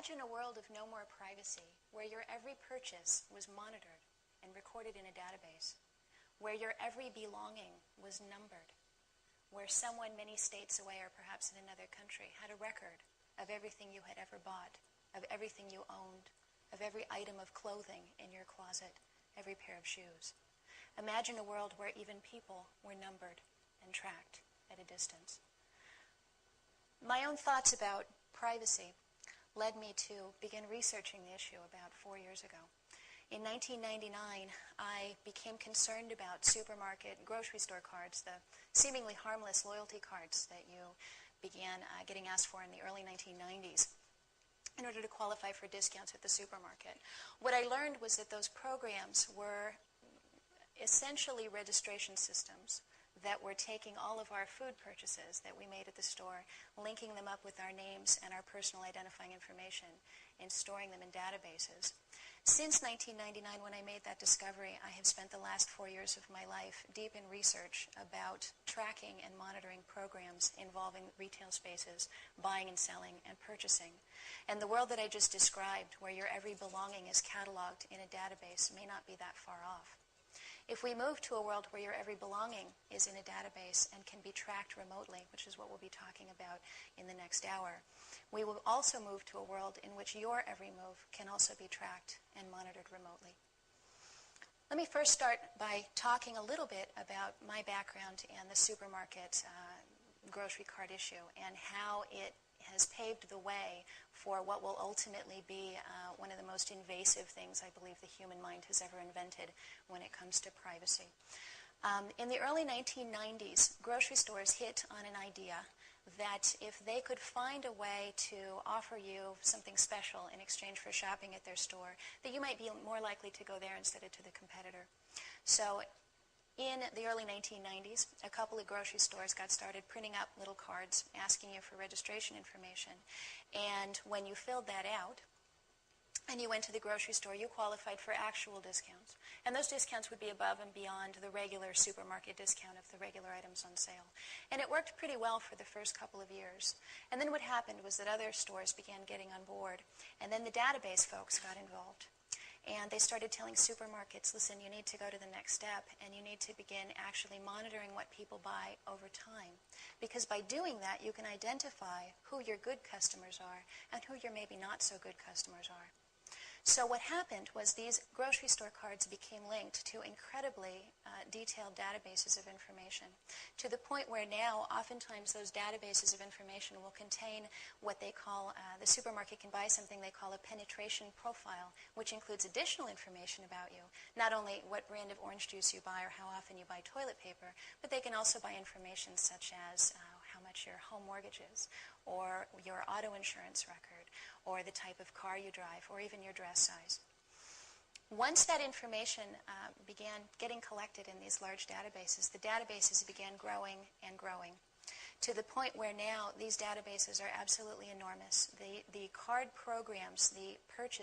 Imagine a world of no more privacy, where your every purchase was monitored and recorded in a database, where your every belonging was numbered, where someone many states away or perhaps in another country had a record of everything you had ever bought, of everything you owned, of every item of clothing in your closet, every pair of shoes. Imagine a world where even people were numbered and tracked at a distance. My own thoughts about privacy led me to begin researching the issue about 4 years ago. In 1999, I became concerned about supermarket and grocery store cards, the seemingly harmless loyalty cards that you began getting asked for in the early 1990s in order to qualify for discounts at the supermarket. What I learned was that those programs were essentially registration systems that were taking all of our food purchases that we made at the store, linking them up with our names and our personal identifying information, and storing them in databases. Since 1999, when I made that discovery, I have spent the last 4 years of my life deep in research about tracking and monitoring programs involving retail spaces, buying and selling, and purchasing. And the world that I just described, where your every belonging is cataloged in a database, may not be that far off. If we move to a world where your every belonging is in a database and can be tracked remotely, which is what we'll be talking about in the next hour, we will also move to a world in which your every move can also be tracked and monitored remotely. Let me first start by talking a little bit about my background and the supermarket grocery cart issue and how it has paved the way for what will ultimately be one of the most invasive things I believe the human mind has ever invented when it comes to privacy. In the early 1990s, grocery stores hit on an idea that if they could find a way to offer you something special in exchange for shopping at their store, that you might be more likely to go there instead of to the competitor. So in the early 1990s, a couple of grocery stores got started printing up little cards asking you for registration information. And when you filled that out and you went to the grocery store, you qualified for actual discounts. And those discounts would be above and beyond the regular supermarket discount of the regular items on sale. And it worked pretty well for the first couple of years. And then what happened was that other stores began getting on board. And then the database folks got involved. And they started telling supermarkets, listen, you need to go to the next step and you need to begin actually monitoring what people buy over time. Because by doing that, you can identify who your good customers are and who your maybe not so good customers are. So what happened was these grocery store cards became linked to incredibly detailed databases of information, to the point where now oftentimes those databases of information will contain what they call, the supermarket can buy something they call a penetration profile, which includes additional information about you, not only what brand of orange juice you buy or how often you buy toilet paper, but they can also buy information such as how much your home mortgage is, or your auto insurance record, or the type of car you drive, or even your dress size. Once that information began getting collected in these large databases, the databases began growing and growing, to the point where now these databases are absolutely enormous. The card programs, the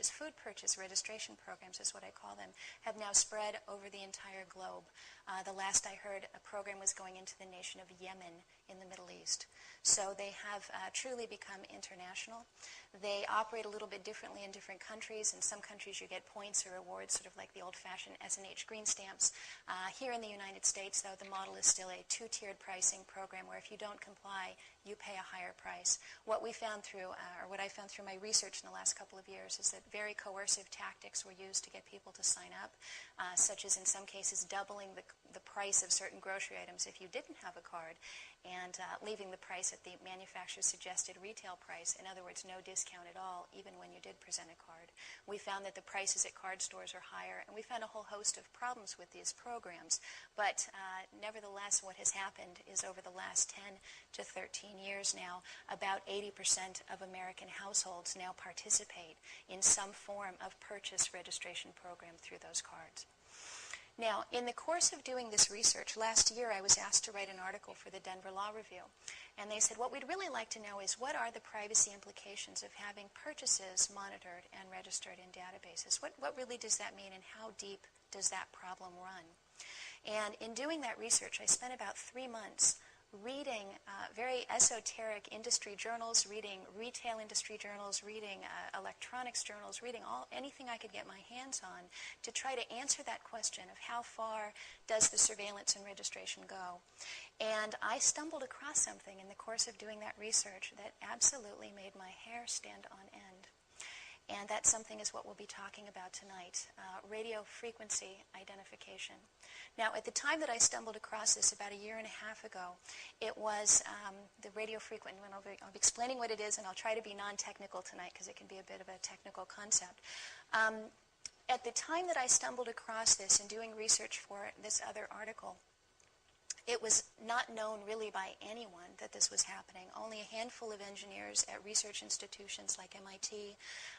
food purchase registration programs is what I call them, have now spread over the entire globe. The last I heard, a program was going into the nation of Yemen in the Middle East. So they have truly become international. They operate a little bit differently in different countries. In some countries you get points or rewards, sort of like the old-fashioned S&H green stamps. Here in the United States, though, the model is still a two-tiered pricing program where if you don't comply, you pay a higher price. What we found through, or what I found through my research in the last couple of years, is that very coercive tactics were used to get people to sign up, such as in some cases doubling the price of certain grocery items if you didn't have a card, and leaving the price at the manufacturer's suggested retail price. In other words, no discount at all, even when you did present a card. We found that the prices at card stores are higher, and we found a whole host of problems with these programs. But nevertheless, what has happened is over the last 10 to 13 years now, about 80% of American households now participate in some form of purchase registration program through those cards. Now, in the course of doing this research, last year I was asked to write an article for the Denver Law Review. And they said, what we'd really like to know is what are the privacy implications of having purchases monitored and registered in databases? What really does that mean, and how deep does that problem run? And in doing that research, I spent about 3 months reading very esoteric industry journals, reading retail industry journals, reading electronics journals, reading anything I could get my hands on to try to answer that question of how far does the surveillance and registration go. And I stumbled across something in the course of doing that research that absolutely made my hair stand on end. And that something is what we'll be talking about tonight, radio frequency identification. Now, at the time that I stumbled across this about 1.5 years ago, it was the radio frequency, and I'll be explaining what it is, and I'll try to be non-technical tonight because it can be a bit of a technical concept. At the time that I stumbled across this in doing research for this other article, it was not known really by anyone that this was happening. Only a handful of engineers at research institutions like MIT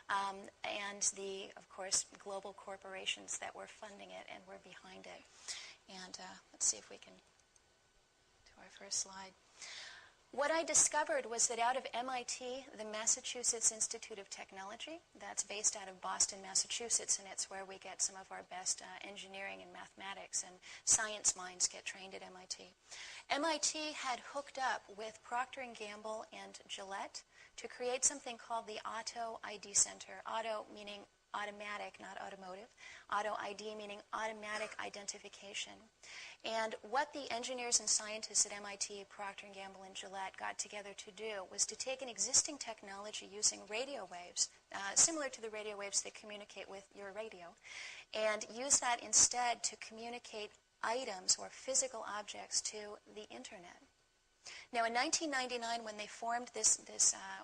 and the, of course, global corporations that were funding it and were behind it. And let's see if we can do our first slide. What I discovered was that out of MIT, the Massachusetts Institute of Technology, that's based out of Boston, Massachusetts, and it's where we get some of our best engineering and mathematics and science minds get trained at MIT. MIT had hooked up with Procter & Gamble and Gillette to create something called the Auto ID Center. Auto meaning automatic, not automotive. Auto ID meaning automatic identification. And what the engineers and scientists at MIT, Procter & Gamble, and Gillette got together to do was to take an existing technology using radio waves, similar to the radio waves that communicate with your radio, and use that instead to communicate items or physical objects to the Internet. Now, in 1999, when they formed this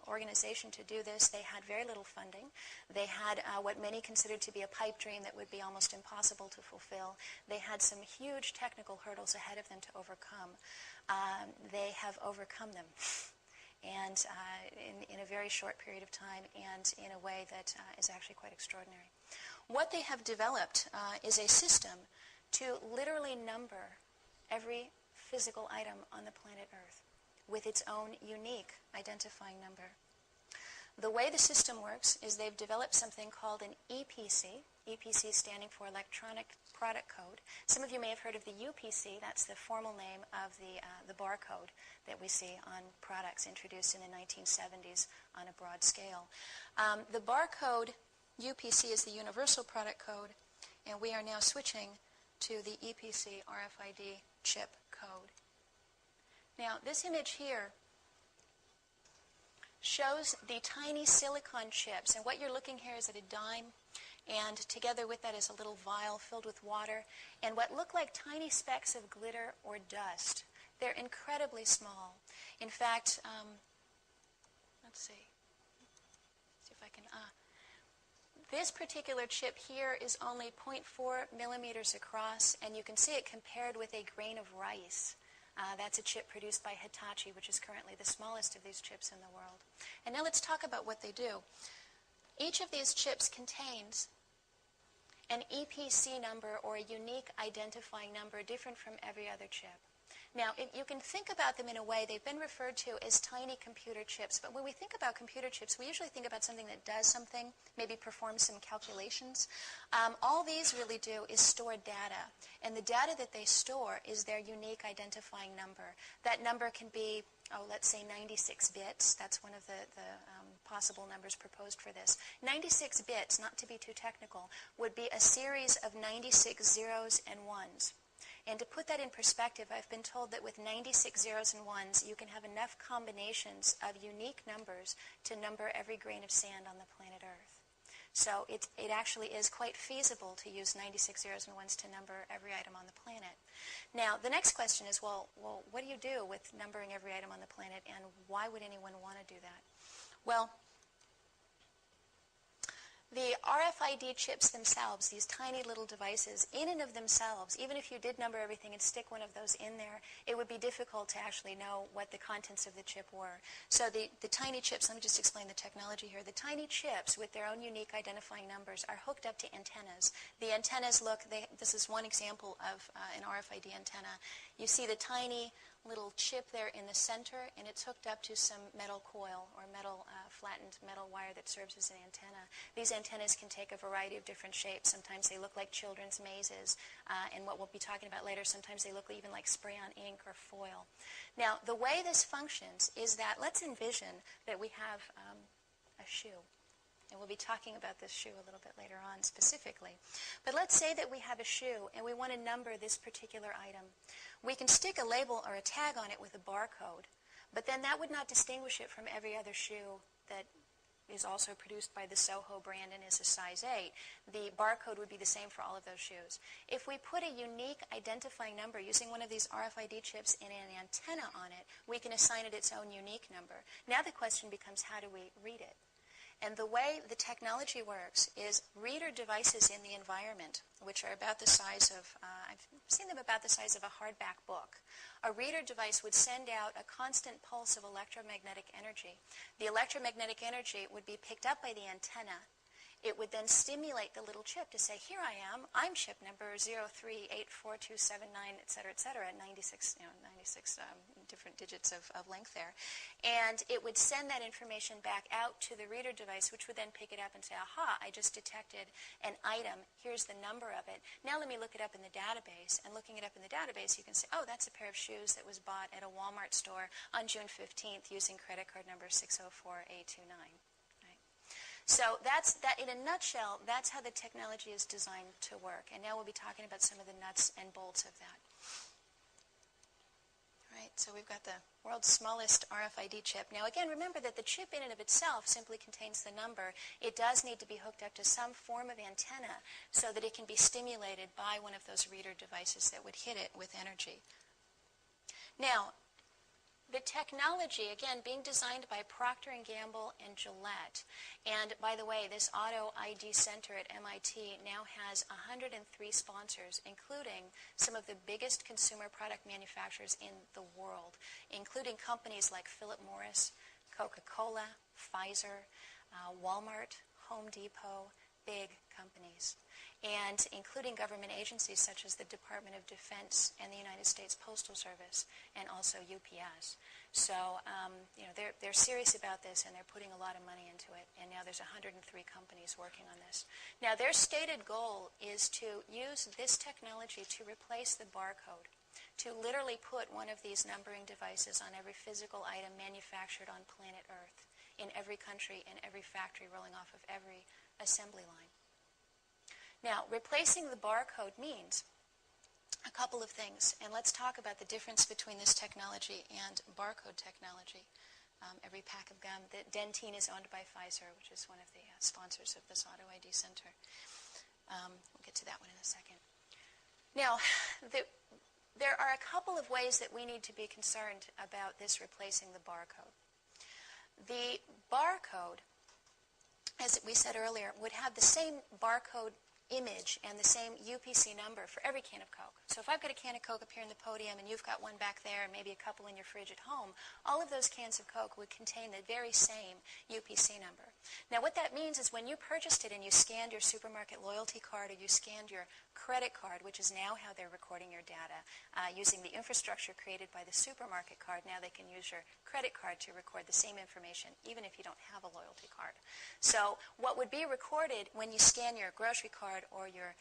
organization to do this, they had very little funding. They had what many considered to be a pipe dream that would be almost impossible to fulfill. They had some huge technical hurdles ahead of them to overcome. They have overcome them, and in a very short period of time, and in a way that is actually quite extraordinary. What they have developed is a system to literally number every physical item on the planet Earth with its own unique identifying number. The way the system works is they've developed something called an EPC, EPC standing for Electronic Product Code. Some of you may have heard of the UPC, that's the formal name of the barcode that we see on products introduced in the 1970s on a broad scale. The barcode UPC is the Universal Product Code, and we are now switching to the EPC RFID chip code. Now, this image here shows the tiny silicon chips, and what you're looking here is at a dime, and together with that is a little vial filled with water, and what look like tiny specks of glitter or dust. They're incredibly small. In fact, let's see if I can, this particular chip here is only 0.4 millimeters across, and you can see it compared with a grain of rice. That's a chip produced by Hitachi, which is currently the smallest of these chips in the world. And now let's talk about what they do. Each of these chips contains an EPC number, or a unique identifying number, different from every other chip. Now, you can think about them in a way, they've been referred to as tiny computer chips, but when we think about computer chips, we usually think about something that does something, maybe performs some calculations. All these really do is store data, and the data that they store is their unique identifying number. That number can be, let's say 96 bits. That's one of the possible numbers proposed for this. 96 bits, not to be too technical, would be a series of 96 zeros and ones. And to put that in perspective, I've been told that with 96 zeros and ones, you can have enough combinations of unique numbers to number every grain of sand on the planet Earth. So it actually is quite feasible to use 96 zeros and ones to number every item on the planet. Now, the next question is, well, what do you do with numbering every item on the planet, and why would anyone want to do that? Well, the RFID chips themselves, these tiny little devices, in and of themselves, even if you did number everything and stick one of those in there, it would be difficult to actually know what the contents of the chip were. So the tiny chips, let me just explain the technology here. The tiny chips with their own unique identifying numbers are hooked up to antennas. The antennas look, this is one example of an RFID antenna. You see the tiny little chip there in the center, and it's hooked up to some metal coil or flattened metal wire that serves as an antenna. These antennas can take a variety of different shapes. Sometimes they look like children's mazes, and what we'll be talking about later, sometimes they look even like spray-on ink or foil. Now, the way this functions is that, let's envision that we have a shoe. And we'll be talking about this shoe a little bit later on specifically. But let's say that we have a shoe and we want to number this particular item. We can stick a label or a tag on it with a barcode, but then that would not distinguish it from every other shoe that is also produced by the Soho brand and is a size 8. The barcode would be the same for all of those shoes. If we put a unique identifying number using one of these RFID chips and an antenna on it, we can assign it its own unique number. Now the question becomes, how do we read it? And the way the technology works is reader devices in the environment, which are about the size of, I've seen them about the size of a hardback book. A reader device would send out a constant pulse of electromagnetic energy. The electromagnetic energy would be picked up by the antenna. It would then stimulate the little chip to say, here I am, I'm chip number 03842799, et cetera, 96, 96 different digits of length there. And it would send that information back out to the reader device, which would then pick it up and say, aha, I just detected an item, here's the number of it. Now let me look it up in the database. And looking it up in the database, you can say, oh, that's a pair of shoes that was bought at a Walmart store on June 15th using credit card number 604A29. So that's that. In a nutshell, that's how the technology is designed to work. And now we'll be talking about some of the nuts and bolts of that. All right, so we've got the world's smallest RFID chip. Now again, remember that the chip in and of itself simply contains the number. It does need to be hooked up to some form of antenna so that it can be stimulated by one of those reader devices that would hit it with energy. Now, the technology, again, being designed by Procter & Gamble and Gillette. And by the way, this Auto ID Center at MIT now has 103 sponsors, including some of the biggest consumer product manufacturers in the world, including companies like Philip Morris, Coca-Cola, Pfizer, Walmart, Home Depot, big companies, and including government agencies such as the Department of Defense and the United States Postal Service, and also UPS. So, they're serious about this, and they're putting a lot of money into it. And now there's 103 companies working on this. Now, their stated goal is to use this technology to replace the barcode, to literally put one of these numbering devices on every physical item manufactured on planet Earth, in every country, in every factory, rolling off of every assembly line. Now, replacing the barcode means a couple of things, and let's talk about the difference between this technology and barcode technology. Every pack of gum, the Dentyne is owned by Pfizer, which is one of the sponsors of this Auto ID Center. We'll get to that one in a second. Now, there are a couple of ways that we need to be concerned about this replacing the barcode. The barcode, as we said earlier, would have the same barcode image and the same UPC number for every can of Coke. So if I've got a can of Coke up here in the podium and you've got one back there and maybe a couple in your fridge at home, all of those cans of Coke would contain the very same UPC number. Now what that means is when you purchased it and you scanned your supermarket loyalty card or you scanned your credit card, which is now how they're recording your data, using the infrastructure created by the supermarket card, now they can use your credit card to record the same information even if you don't have a loyalty card. So what would be recorded when you scan your grocery card or your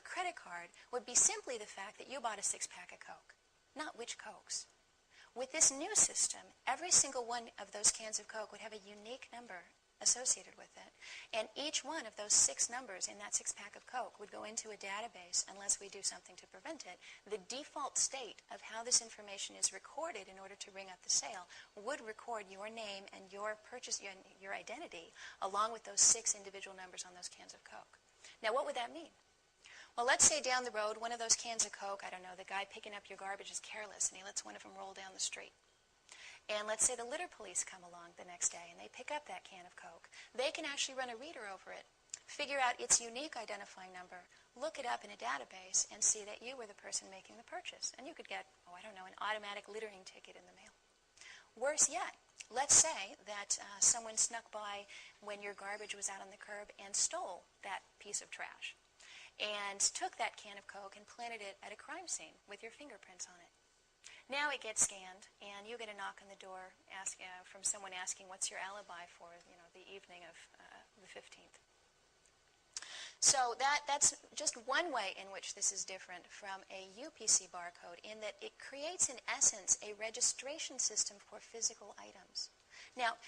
credit card would be simply the fact that you bought a 6-pack of Coke, not which Cokes. With this new system, every single one of those cans of Coke would have a unique number associated with it, and each one of those 6 numbers in that 6-pack of Coke would go into a database unless we do something to prevent it. The default state of how this information is recorded in order to ring up the sale would record your name and your purchase, your identity, along with those 6 individual numbers on those cans of Coke. Now, what would that mean? Well, let's say down the road, one of those cans of Coke, I don't know, the guy picking up your garbage is careless, and he lets one of them roll down the street. And let's say the litter police come along the next day, and they pick up that can of Coke. They can actually run a reader over it, figure out its unique identifying number, look it up in a database, and see that you were the person making the purchase. And you could get, an automatic littering ticket in the mail. Worse yet, let's say that someone snuck by when your garbage was out on the curb and stole that piece of trash and took that can of Coke and planted it at a crime scene with your fingerprints on it. Now it gets scanned, and you get a knock on the door from someone asking, what's your alibi for, the evening of the 15th? So that's just one way in which this is different from a UPC barcode, in that it creates, in essence, a registration system for physical items. Now,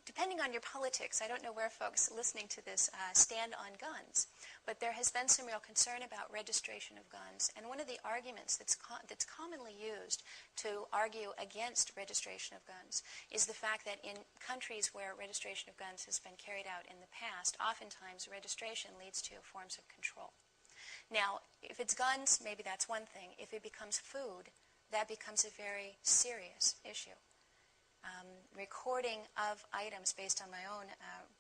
depending on your politics, I don't know where folks listening to this stand on guns, but there has been some real concern about registration of guns. And one of the arguments that's commonly used to argue against registration of guns is the fact that in countries where registration of guns has been carried out in the past, oftentimes registration leads to forms of control. Now, if it's guns, maybe that's one thing. If it becomes food, that becomes a very serious issue. Recording of items based on my own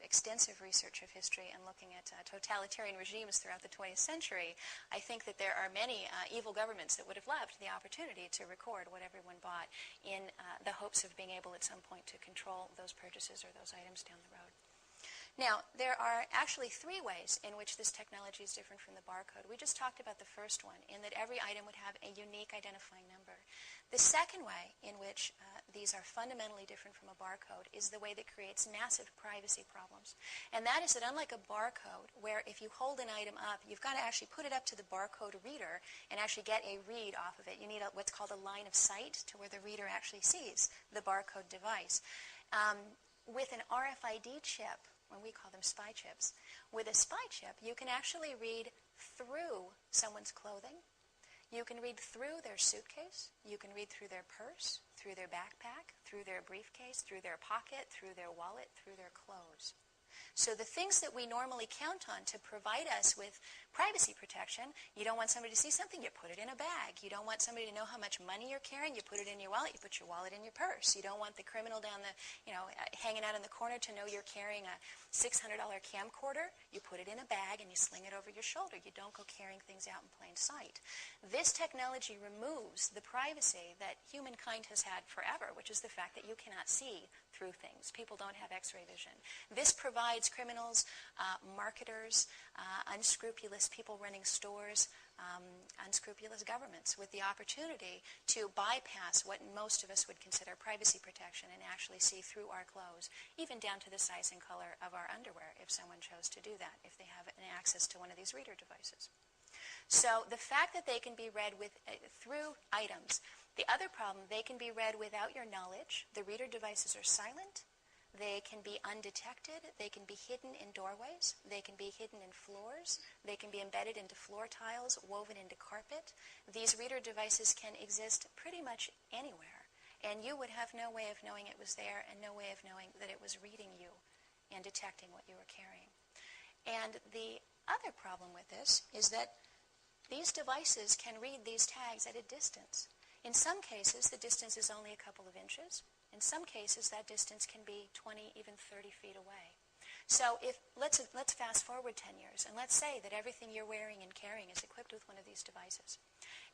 extensive research of history and looking at totalitarian regimes throughout the 20th century, I think that there are many evil governments that would have loved the opportunity to record what everyone bought in the hopes of being able at some point to control those purchases or those items down the road. Now, there are actually three ways in which this technology is different from the barcode. We just talked about the first one, in that every item would have a unique identifying number. The second way in which these are fundamentally different from a barcode is the way that creates massive privacy problems. And that is that unlike a barcode, where if you hold an item up, you've got to actually put it up to the barcode reader and actually get a read off of it. You need what's called a line of sight to where the reader actually sees the barcode device. With an RFID chip, when we call them spy chips, with a spy chip, you can actually read through someone's clothing. You can read through their suitcase. You can read through their purse, through their backpack, through their briefcase, through their pocket, through their wallet, through their clothes. So the things that we normally count on to provide us with privacy protection, you don't want somebody to see something, you put it in a bag. You don't want somebody to know how much money you're carrying, you put it in your wallet, you put your wallet in your purse. You don't want the criminal down the, hanging out in the corner to know you're carrying a $600 camcorder. You put it in a bag and you sling it over your shoulder. You don't go carrying things out in plain sight. This technology removes the privacy that humankind has had forever, which is the fact that you cannot see through things. People don't have X-ray vision. This provides criminals, marketers, unscrupulous people running stores, unscrupulous governments with the opportunity to bypass what most of us would consider privacy protection and actually see through our clothes, even down to the size and color of our underwear, if someone chose to do that, if they have an access to one of these reader devices. So the fact that they can be read through items. The other problem, they can be read without your knowledge. The reader devices are silent. They can be undetected. They can be hidden in doorways. They can be hidden in floors. They can be embedded into floor tiles, woven into carpet. These reader devices can exist pretty much anywhere. And you would have no way of knowing it was there and no way of knowing that it was reading you and detecting what you were carrying. And the other problem with this is that these devices can read these tags at a distance. In some cases, the distance is only a couple of inches. In some cases, that distance can be 20, even 30 feet away. So let's fast forward 10 years, and let's say that everything you're wearing and carrying is equipped with one of these devices.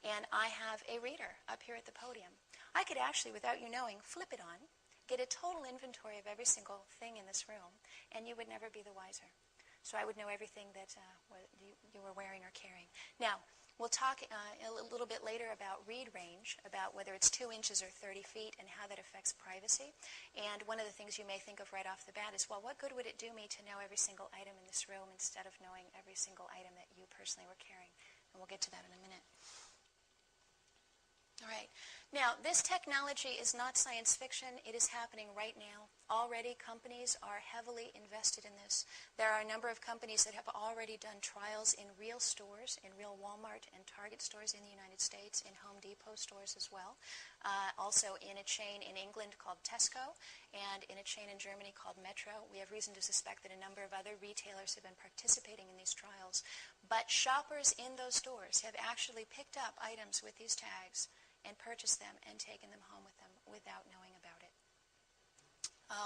And I have a reader up here at the podium. I could actually, without you knowing, flip it on, get a total inventory of every single thing in this room, and you would never be the wiser. So I would know everything that you were wearing or carrying. Now, we'll talk a little bit later about read range, about whether it's 2 inches or 30 feet and how that affects privacy. And one of the things you may think of right off the bat is, well, what good would it do me to know every single item in this room instead of knowing every single item that you personally were carrying? And we'll get to that in a minute. All right. Now, this technology is not science fiction. It is happening right now. Already, companies are heavily invested in this. There are a number of companies that have already done trials in real stores, in real Walmart and Target stores in the United States, in Home Depot stores as well. Also in a chain in England called Tesco, and in a chain in Germany called Metro. We have reason to suspect that a number of other retailers have been participating in these trials. But shoppers in those stores have actually picked up items with these tags and purchased them and taken them home with them without knowing about it.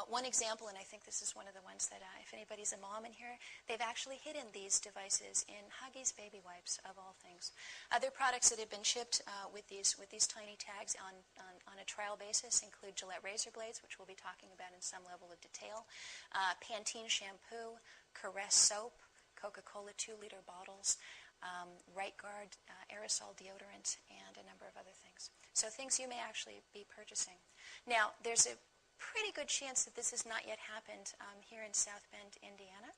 One example, and I think this is one of the ones that if anybody's a mom in here, they've actually hidden these devices in Huggies baby wipes, of all things. Other products that have been shipped with these tiny tags on a trial basis include Gillette razor blades, which we'll be talking about in some level of detail, Pantene shampoo, Caress soap, Coca-Cola 2-liter bottles, Right Guard aerosol deodorant, and a number of other things. So things you may actually be purchasing. Now, there's a pretty good chance that this has not yet happened here in South Bend, Indiana.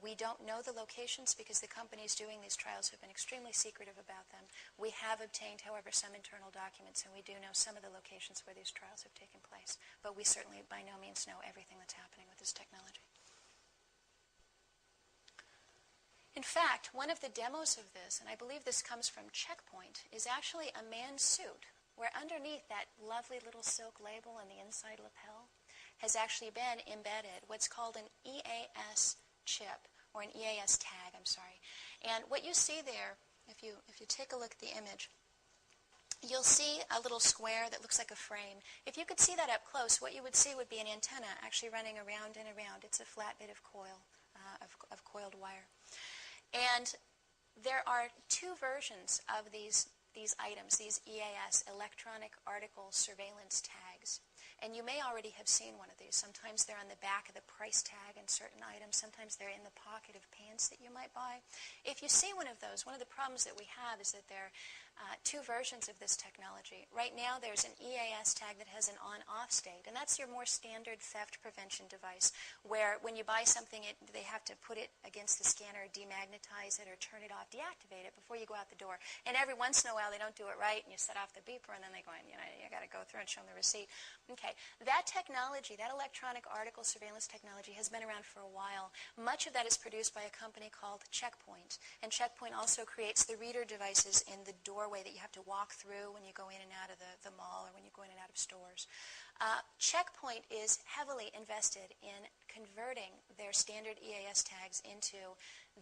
We don't know the locations because the companies doing these trials have been extremely secretive about them. We have obtained, however, some internal documents, and we do know some of the locations where these trials have taken place. But we certainly by no means know everything that's happening with this technology. In fact, one of the demos of this, and I believe this comes from Checkpoint, is actually a man's suit, where underneath that lovely little silk label on the inside lapel has actually been embedded what's called an EAS chip, or an EAS tag, I'm sorry. And what you see there, if you take a look at the image, you'll see a little square that looks like a frame. If you could see that up close, what you would see would be an antenna actually running around and around. It's a flat bit of coil, of coiled wire. And there are two versions of these items, these EAS, electronic article surveillance tags. And you may already have seen one of these. Sometimes they're on the back of the price tag in certain items. Sometimes they're in the pocket of pants that you might buy. If you see one of those, one of the problems that we have is that there are two versions of this technology. Right now there's an EAS tag that has an on-off state, and that's your more standard theft prevention device, where when you buy something, they have to put it against the scanner, demagnetize it, or turn it off, deactivate it before you go out the door. And every once in a while they don't do it right, and you set off the beeper, and then they go in, you got to go through and show them the receipt. Okay, that technology, that electronic article surveillance technology, has been around for a while. Much of that is produced by a company called Checkpoint, and Checkpoint also creates the reader devices in the doorway that you have to walk through when you go in and out of the mall or when you go in and out of stores. Checkpoint is heavily invested in converting their standard EAS tags into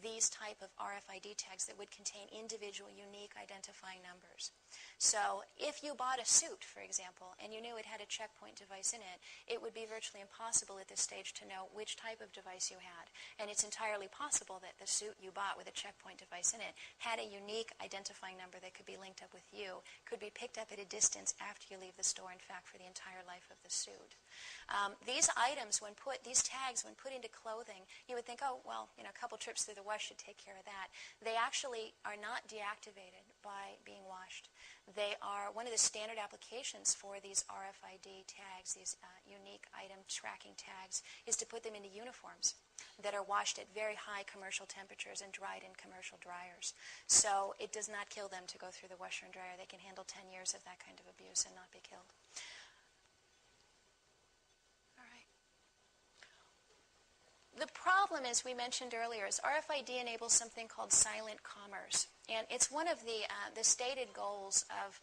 these type of RFID tags that would contain individual, unique identifying numbers. So if you bought a suit, for example, and you knew it had a Checkpoint device in it, it would be virtually impossible at this stage to know which type of device you had. And it's entirely possible that the suit you bought with a Checkpoint device in it had a unique identifying number that could be linked up with you, could be picked up at a distance after you leave the store, in fact, for the entire life of the suit. These items, these tags, when put into clothing, you would think, oh, well, a couple trips through the wash should take care of that. They actually are not deactivated by being washed. They are one of the standard applications for these RFID tags, these unique item tracking tags, is to put them into uniforms that are washed at very high commercial temperatures and dried in commercial dryers. So it does not kill them to go through the washer and dryer. They can handle 10 years of that kind of abuse and not be killed. The problem, as we mentioned earlier, is RFID enables something called silent commerce. And it's one of the stated goals of,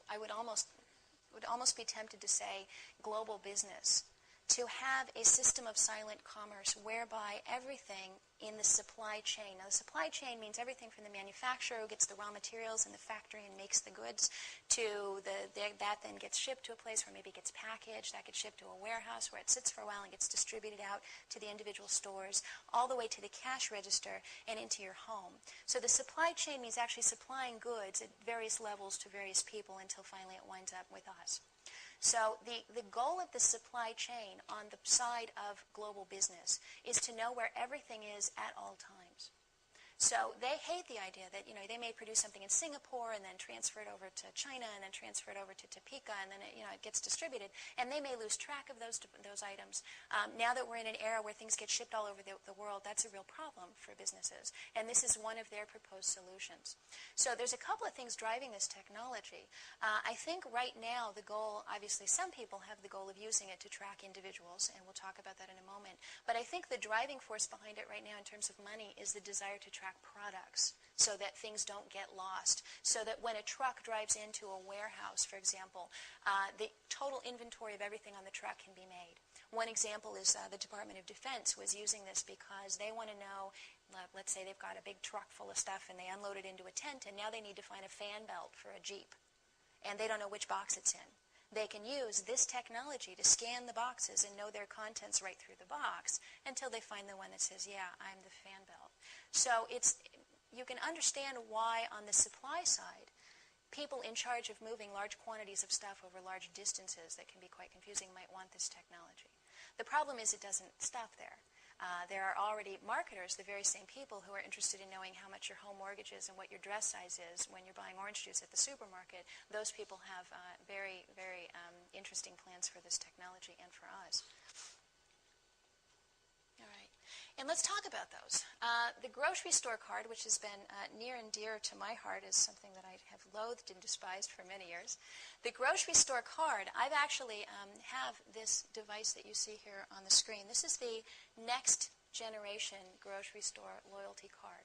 I would almost be tempted to say, global business, to have a system of silent commerce whereby everything in the supply chain, now the supply chain means everything from the manufacturer who gets the raw materials in the factory and makes the goods to that then gets shipped to a place where maybe it gets packaged, that gets shipped to a warehouse where it sits for a while and gets distributed out to the individual stores, all the way to the cash register and into your home. So the supply chain means actually supplying goods at various levels to various people until finally it winds up with us. So the goal of the supply chain on the side of global business is to know where everything is at all times. So they hate the idea that, they may produce something in Singapore and then transfer it over to China and then transfer it over to Topeka and then it gets distributed, and they may lose track of those items. Now that we're in an era where things get shipped all over the world, that's a real problem for businesses, and this is one of their proposed solutions. So there's a couple of things driving this technology. I think right now the goal, obviously some people have the goal of using it to track individuals, and we'll talk about that in a moment, but I think the driving force behind it right now in terms of money is the desire to track products so that things don't get lost, so that when a truck drives into a warehouse, for example, the total inventory of everything on the truck can be made. One example is the Department of Defense was using this because they want to know, let's say they've got a big truck full of stuff and they unload it into a tent, and now they need to find a fan belt for a Jeep, and they don't know which box it's in. They can use this technology to scan the boxes and know their contents right through the box until they find the one that says, yeah, I'm the fan belt. So you can understand why on the supply side, people in charge of moving large quantities of stuff over large distances that can be quite confusing might want this technology. The problem is it doesn't stop there. There are already marketers, the very same people who are interested in knowing how much your home mortgage is and what your dress size is when you're buying orange juice at the supermarket. Those people have very, very interesting plans for this technology and for us. All right. And let's talk about those. The grocery store card, which has been near and dear to my heart, is something that I have loathed and despised for many years. The grocery store card, I've actually have this device that you see here on the screen. This is the next generation grocery store loyalty card.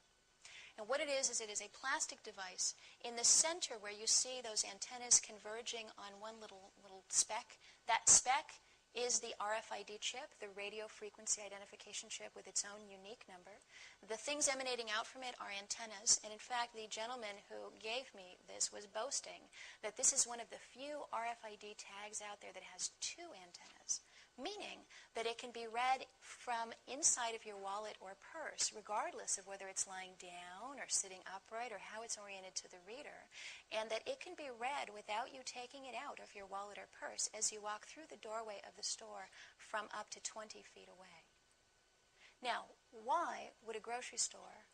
And what it is it is a plastic device. In the center where you see those antennas converging on one little speck, that speck is the RFID chip, the radio frequency identification chip with its own unique number. The things emanating out from it are antennas, and in fact the gentleman who gave me this was boasting that this is one of the few RFID tags out there that has two antennas, meaning that it can be read from inside of your wallet or purse, regardless of whether it's lying down or sitting upright or how it's oriented to the reader, and that it can be read without you taking it out of your wallet or purse as you walk through the doorway of the store from up to 20 feet away. Now, why would a grocery store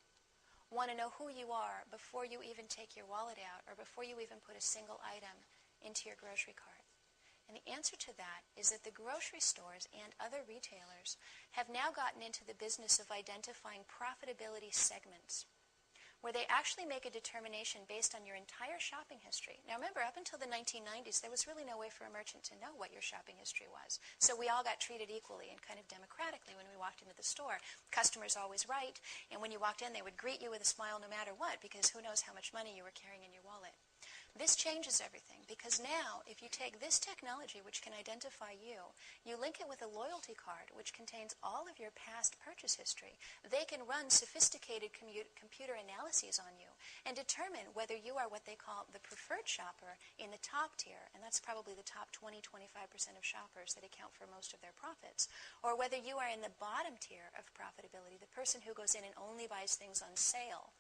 want to know who you are before you even take your wallet out or before you even put a single item into your grocery cart? And the answer to that is that the grocery stores and other retailers have now gotten into the business of identifying profitability segments, where they actually make a determination based on your entire shopping history. Now remember, up until the 1990s, there was really no way for a merchant to know what your shopping history was. So we all got treated equally and kind of democratically when we walked into the store. Customer's always right, and when you walked in, they would greet you with a smile no matter what, because who knows how much money you were carrying in your wallet. This changes everything, because now, if you take this technology, which can identify you, you link it with a loyalty card, which contains all of your past purchase history, they can run sophisticated computer analyses on you and determine whether you are what they call the preferred shopper in the top tier, and that's probably the top 20-25% of shoppers that account for most of their profits, or whether you are in the bottom tier of profitability, the person who goes in and only buys things on sale.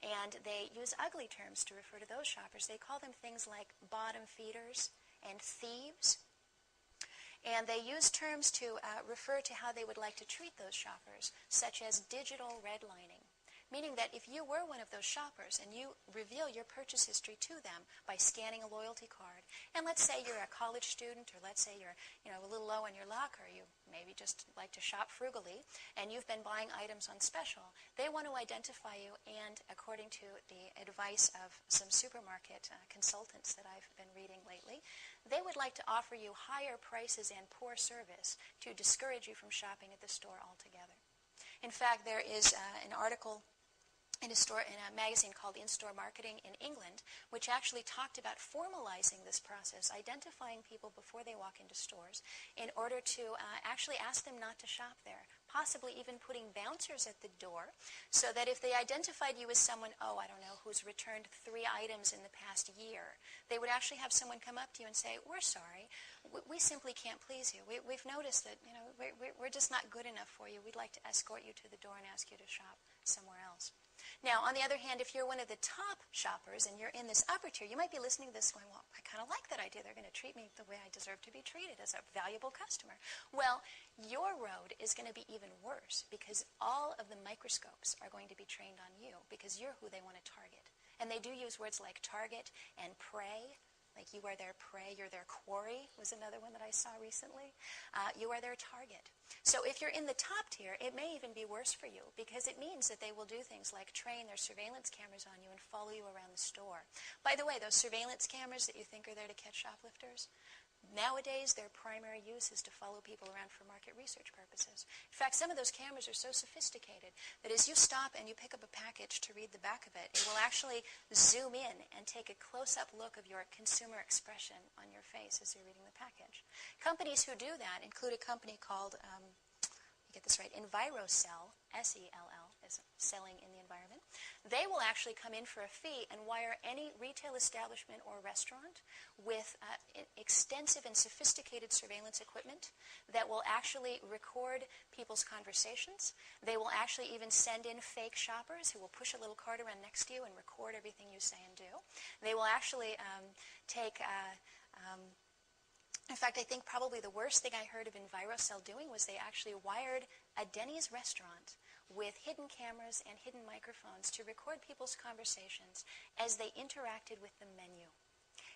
And they use ugly terms to refer to those shoppers. They call them things like bottom feeders and thieves. And they use terms to refer to how they would like to treat those shoppers, such as digital redlining. Meaning that if you were one of those shoppers and you reveal your purchase history to them by scanning a loyalty card, and let's say you're a college student, or let's say you're a little low on your luck, or you maybe just like to shop frugally, and you've been buying items on special, they want to identify you, and according to the advice of some supermarket consultants that I've been reading lately, they would like to offer you higher prices and poor service to discourage you from shopping at the store altogether. In fact, there is an article in a magazine called In-Store Marketing in England, which actually talked about formalizing this process, identifying people before they walk into stores in order to actually ask them not to shop there, possibly even putting bouncers at the door so that if they identified you as someone, who's returned 3 items in the past year, they would actually have someone come up to you and say, we're sorry, we simply can't please you. We've noticed that we're just not good enough for you. We'd like to escort you to the door and ask you to shop somewhere else. Now, on the other hand, if you're one of the top shoppers and you're in this upper tier, you might be listening to this going, well, I kind of like that idea. They're going to treat me the way I deserve to be treated, as a valuable customer. Well, your road is going to be even worse, because all of the microscopes are going to be trained on you, because you're who they want to target. And they do use words like target and prey. Like, you are their prey, you're their quarry, was another one that I saw recently. You are their target. So if you're in the top tier, it may even be worse for you, because it means that they will do things like train their surveillance cameras on you and follow you around the store. By the way, those surveillance cameras that you think are there to catch shoplifters, nowadays their primary use is to follow people around for market research purposes. In fact, some of those cameras are so sophisticated that as you stop and you pick up a package to read the back of it, it will actually zoom in and take a close-up look of your consumer expression on your face as you're reading the package. Companies who do that include a company called, you get this right, EnviroCell, S-E-L-L, is selling in the environment. They will actually come in for a fee and wire any retail establishment or restaurant with extensive and sophisticated surveillance equipment that will actually record people's conversations. They will actually even send in fake shoppers who will push a little cart around next to you and record everything you say and do. They will actually take In fact, I think probably the worst thing I heard of EnviroCell doing was they actually wired a Denny's restaurant with hidden cameras and hidden microphones to record people's conversations as they interacted with the menu.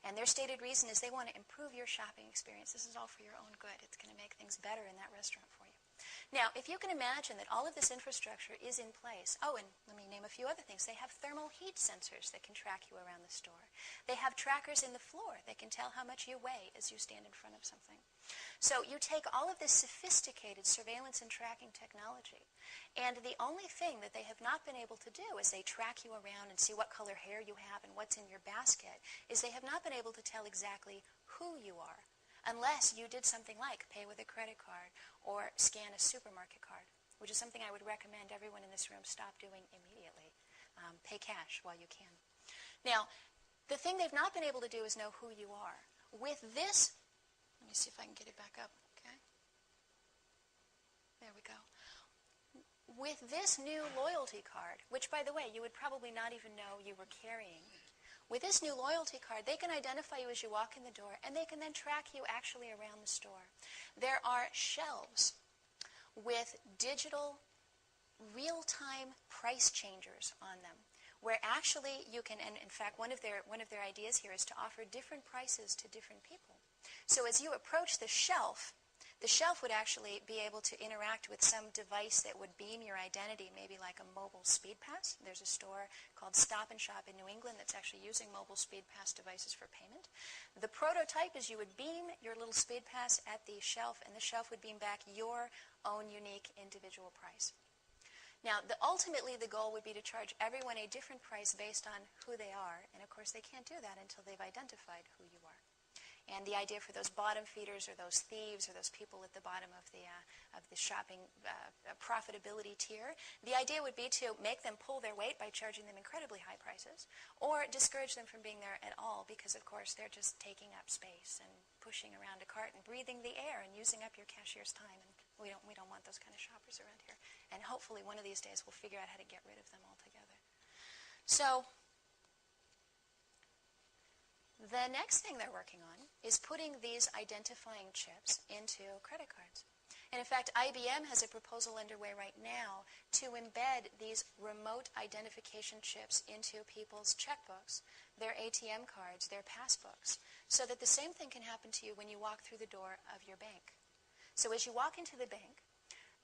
And their stated reason is they want to improve your shopping experience. This is all for your own good. It's going to make things better in that restaurant for you. Now, if you can imagine that all of this infrastructure is in place, oh, and let me name a few other things. They have thermal heat sensors that can track you around the store. They have trackers in the floor that can tell how much you weigh as you stand in front of something. So you take all of this sophisticated surveillance and tracking technology, and the only thing that they have not been able to do as they track you around and see what color hair you have and what's in your basket is they have not been able to tell exactly who you are, unless you did something like pay with a credit card or scan a supermarket card, which is something I would recommend everyone in this room stop doing immediately. Pay cash while you can. Now, the thing they've not been able to do is know who you are. With this, let me see if I can get it back up, okay? There we go. With this new loyalty card, which, by the way, you would probably not even know you were carrying, with this new loyalty card, they can identify you as you walk in the door, and they can then track you actually around the store. There are shelves with digital, real-time price changers on them, where actually you can, and in fact, one of their ideas here is to offer different prices to different people. So as you approach the shelf would actually be able to interact with some device that would beam your identity, maybe like a mobile speed pass. There's a store called Stop and Shop in New England that's actually using mobile speed pass devices for payment. The prototype is you would beam your little speed pass at the shelf, and the shelf would beam back your own unique individual price. Now, ultimately, the goal would be to charge everyone a different price based on who they are, and of course, they can't do that until they've identified who you are. And the idea for those bottom feeders or those thieves or those people at the bottom of the shopping profitability tier, the idea would be to make them pull their weight by charging them incredibly high prices, or discourage them from being there at all because, of course, they're just taking up space and pushing around a cart and breathing the air and using up your cashier's time. And we don't want those kind of shoppers around here. And hopefully one of these days we'll figure out how to get rid of them altogether. So the next thing they're working on is putting these identifying chips into credit cards. And in fact, IBM has a proposal underway right now to embed these remote identification chips into people's checkbooks, their ATM cards, their passbooks, so that the same thing can happen to you when you walk through the door of your bank. So as you walk into the bank,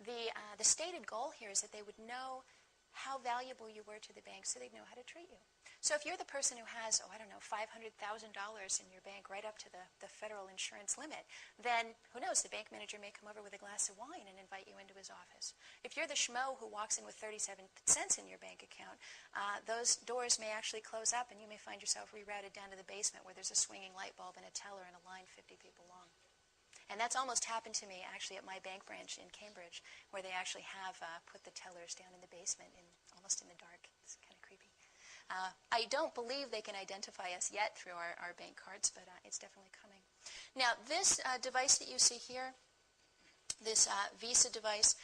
the stated goal here is that they would know how valuable you were to the bank so they'd know how to treat you. So if you're the person who has, $500,000 in your bank right up to the federal insurance limit, then who knows, the bank manager may come over with a glass of wine and invite you into his office. If you're the schmo who walks in with 37 cents in your bank account, those doors may actually close up and you may find yourself rerouted down to the basement where there's a swinging light bulb and a teller and a line 50 people long. And that's almost happened to me actually at my bank branch in Cambridge, where they actually have put the tellers down in the basement, almost in the dark. It's kind of creepy. I don't believe they can identify us yet through our bank cards, but it's definitely coming. Now, this device that you see here, this Visa device,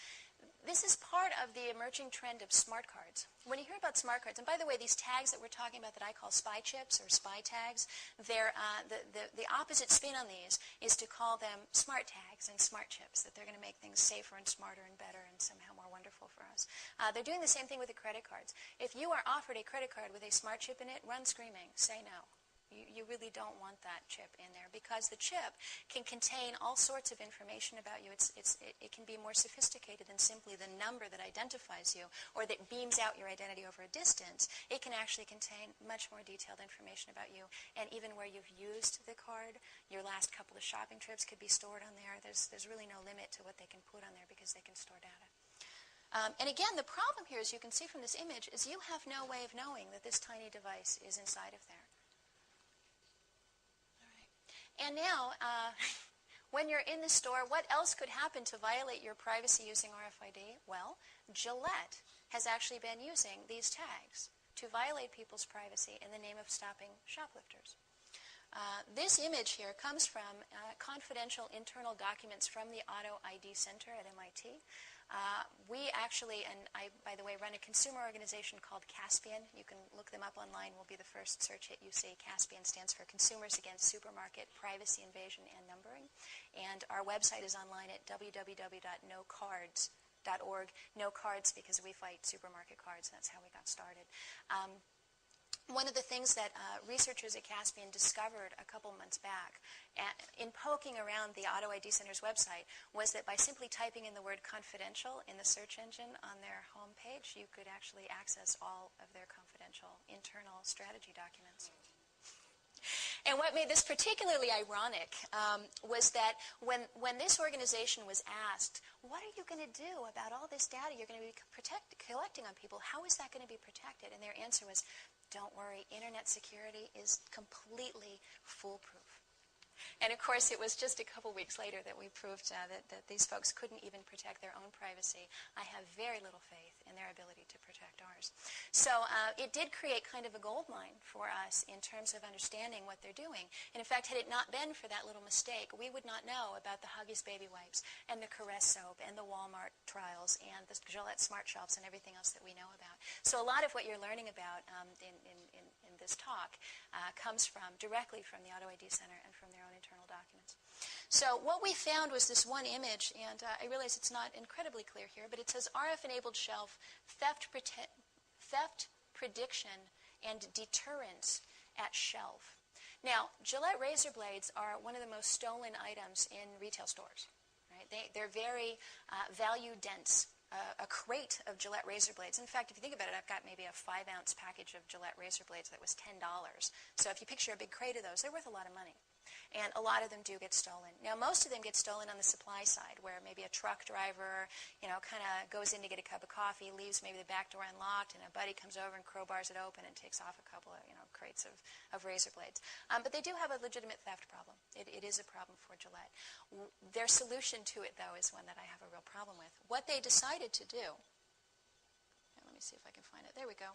this is part of the emerging trend of smart cards. When you hear about smart cards, and by the way, these tags that we're talking about that I call spy chips or spy tags, they're, the opposite spin on these is to call them smart tags and smart chips, that they're going to make things safer and smarter and better and somehow more wonderful for us. They're doing the same thing with the credit cards. If you are offered a credit card with a smart chip in it, run screaming, say no. You really don't want that chip in there because the chip can contain all sorts of information about you. It can be more sophisticated than simply the number that identifies you or that beams out your identity over a distance. It can actually contain much more detailed information about you, and even where you've used the card, your last couple of shopping trips could be stored on there. There's really no limit to what they can put on there because they can store data. And again, the problem here, as you can see from this image, is you have no way of knowing that this tiny device is inside of there. And now, when you're in the store, what else could happen to violate your privacy using RFID? Well, Gillette has actually been using these tags to violate people's privacy in the name of stopping shoplifters. This image here comes from confidential internal documents from the Auto ID Center at MIT. We actually, and I, by the way, run a consumer organization called Caspian. You can look them up online. Will be the first search hit you see. Caspian stands for Consumers Against Supermarket Privacy Invasion and Numbering. And our website is online at www.nocards.org. No cards because we fight supermarket cards. That's how we got started. One of the things that researchers at Caspian discovered a couple months back in poking around the Auto ID Center's website was that by simply typing in the word confidential in the search engine on their homepage, you could actually access all of their confidential internal strategy documents. And what made this particularly ironic was that when this organization was asked, what are you going to do about all this data you're going to be collecting on people? How is that going to be protected? And their answer was, don't worry, internet security is completely foolproof. And of course, it was just a couple weeks later that we proved that these folks couldn't even protect their own privacy. I have very little faith in their ability to protect ours. So it did create kind of a gold mine for us in terms of understanding what they're doing. And in fact, had it not been for that little mistake, we would not know about the Huggies baby wipes and the Caress soap and the Walmart trials and the Gillette Smart Shelves and everything else that we know about. So a lot of what you're learning about in this talk comes directly from the Auto ID Center and from their own internal documents. So what we found was this one image, and I realize it's not incredibly clear here, but it says RF-enabled shelf, theft prediction, and deterrence at shelf. Now, Gillette razor blades are one of the most stolen items in retail stores. Right? They're very value-dense. A crate of Gillette razor blades. In fact, if you think about it, I've got maybe a 5-ounce package of Gillette razor blades that was $10. So if you picture a big crate of those, they're worth a lot of money. And a lot of them do get stolen. Now, most of them get stolen on the supply side, where maybe a truck driver, kind of goes in to get a cup of coffee, leaves maybe the back door unlocked, and a buddy comes over and crowbars it open and takes off a couple of, crates of razor blades. But they do have a legitimate theft problem. It is a problem for Gillette. Their solution to it, though, is one that I have a real problem with. What they decided to do, let me see if I can find it. There we go.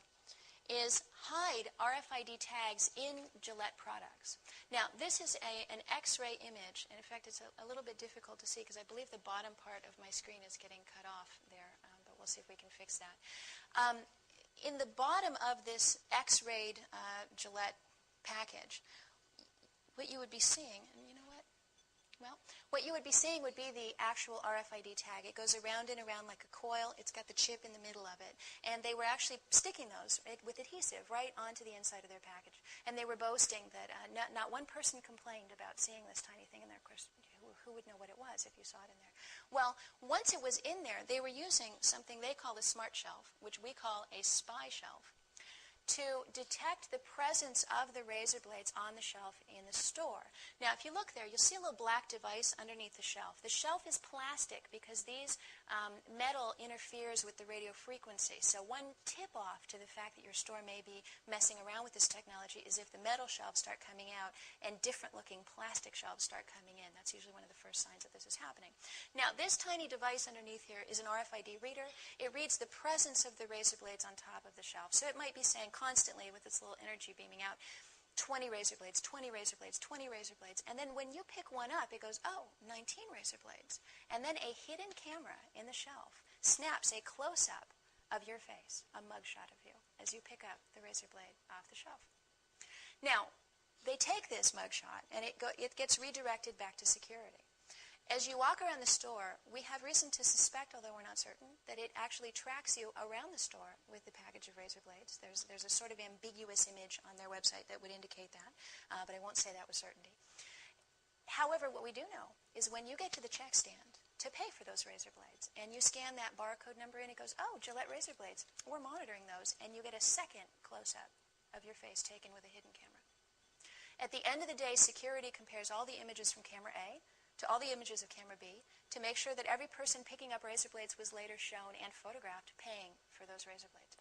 Is hide RFID tags in Gillette products. Now, this is an X-ray image, and in fact, it's a little bit difficult to see because I believe the bottom part of my screen is getting cut off there, but we'll see if we can fix that. In the bottom of this X-rayed Gillette package, what you would be seeing, and you know what? Well, what you would be seeing would be the actual RFID tag. It goes around and around like a coil. It's got the chip in the middle of it. And they were actually sticking those with adhesive right onto the inside of their package. And they were boasting that not one person complained about seeing this tiny thing in there. Of course, who would know what it was if you saw it in there? Well, once it was in there, they were using something they call a smart shelf, which we call a spy shelf, to detect the presence of the razor blades on the shelf in the store. Now, if you look there, you'll see a little black device underneath the shelf. The shelf is plastic because these metal interferes with the radio frequency. So one tip-off to the fact that your store may be messing around with this technology is if the metal shelves start coming out and different-looking plastic shelves start coming in. That's usually one of the first signs that this is happening. Now, this tiny device underneath here is an RFID reader. It reads the presence of the razor blades on top of the shelf. So it might be saying constantly with this little energy beaming out, 20 razor blades, 20 razor blades, 20 razor blades. And then when you pick one up, it goes, oh, 19 razor blades. And then a hidden camera in the shelf snaps a close-up of your face, a mugshot of you, as you pick up the razor blade off the shelf. Now, they take this mugshot, and it gets redirected back to security. As you walk around the store, we have reason to suspect, although we're not certain, that it actually tracks you around the store with the package of razor blades. There's a sort of ambiguous image on their website that would indicate that, but I won't say that with certainty. However, what we do know is when you get to the check stand to pay for those razor blades, and you scan that barcode number and it goes, oh, Gillette razor blades, we're monitoring those, and you get a second close-up of your face taken with a hidden camera. At the end of the day, security compares all the images from camera A to all the images of camera B to make sure that every person picking up razor blades was later shown and photographed paying for those razor blades.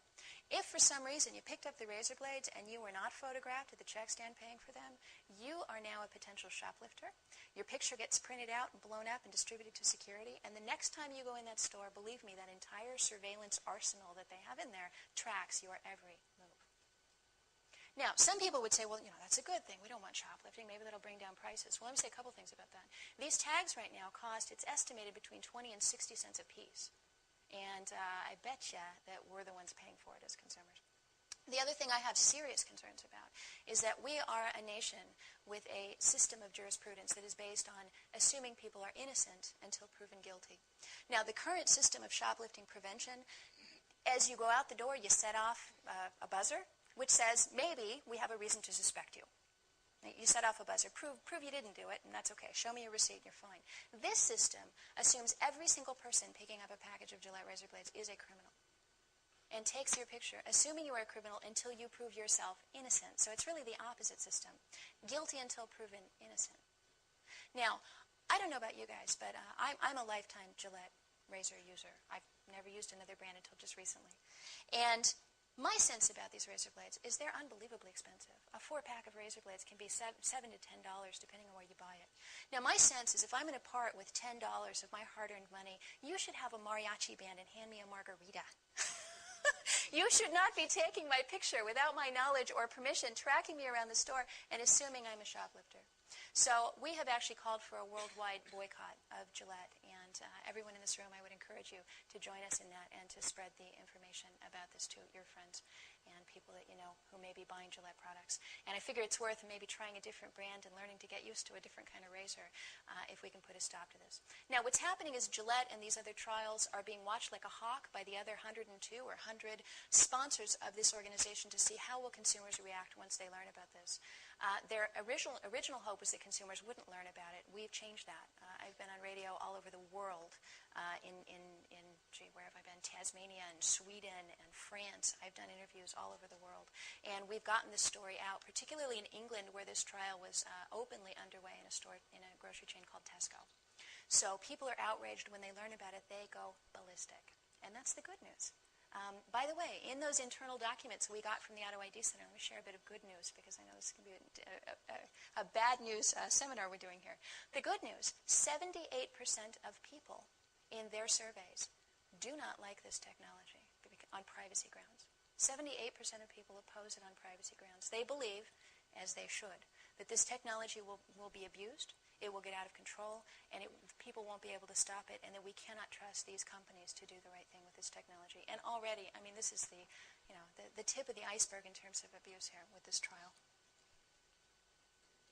If for some reason you picked up the razor blades and you were not photographed at the check stand paying for them, you are now a potential shoplifter. Your picture gets printed out and blown up and distributed to security, and the next time you go in that store, believe me, that entire surveillance arsenal that they have in there tracks your every move. Now, some people would say, well, that's a good thing. We don't want shoplifting. Maybe that'll bring down prices. Well, let me say a couple things about that. These tags right now cost, it's estimated, between 20 and 60 cents a piece. And I bet you that we're the ones paying for it as consumers. The other thing I have serious concerns about is that we are a nation with a system of jurisprudence that is based on assuming people are innocent until proven guilty. Now, the current system of shoplifting prevention, as you go out the door, you set off a buzzer, which says, maybe we have a reason to suspect you. You set off a buzzer, prove you didn't do it, and that's okay. Show me your receipt, you're fine. This system assumes every single person picking up a package of Gillette razor blades is a criminal, and takes your picture, assuming you are a criminal until you prove yourself innocent. So it's really the opposite system. Guilty until proven innocent. Now, I don't know about you guys, but I'm a lifetime Gillette razor user. I've never used another brand until just recently. And my sense about these razor blades is they're unbelievably expensive. A 4-pack of razor blades can be $7 to $10, depending on where you buy it. Now, my sense is if I'm going to part with $10 of my hard-earned money, you should have a mariachi band and hand me a margarita. You should not be taking my picture without my knowledge or permission, tracking me around the store, and assuming I'm a shoplifter. So we have actually called for a worldwide boycott of Gillette, and everyone in this room, I would encourage you to join us in that and to spread the information about this to your friends and people that you know who may be buying Gillette products. And I figure it's worth maybe trying a different brand and learning to get used to a different kind of razor if we can put a stop to this. Now, what's happening is Gillette and these other trials are being watched like a hawk by the other 102 or 100 sponsors of this organization to see how will consumers react once they learn about this. Their original hope was that consumers wouldn't learn about it. We've changed that. I've been on radio all over the world where have I been? Tasmania and Sweden and France. I've done interviews all over the world. And we've gotten this story out, particularly in England where this trial was openly underway in a grocery chain called Tesco. So people are outraged when they learn about it. They go ballistic. And that's the good news. By the way, in those internal documents we got from the Auto ID Center, let me share a bit of good news because I know this can be a bad news seminar we're doing here. The good news, 78% of people in their surveys do not like this technology on privacy grounds. 78% of people oppose it on privacy grounds. They believe, as they should, that this technology will be abused, it will get out of control, and people won't be able to stop it, and that we cannot trust these companies to do the right thing with this technology. And already, I mean, this is the tip of the iceberg in terms of abuse here with this trial.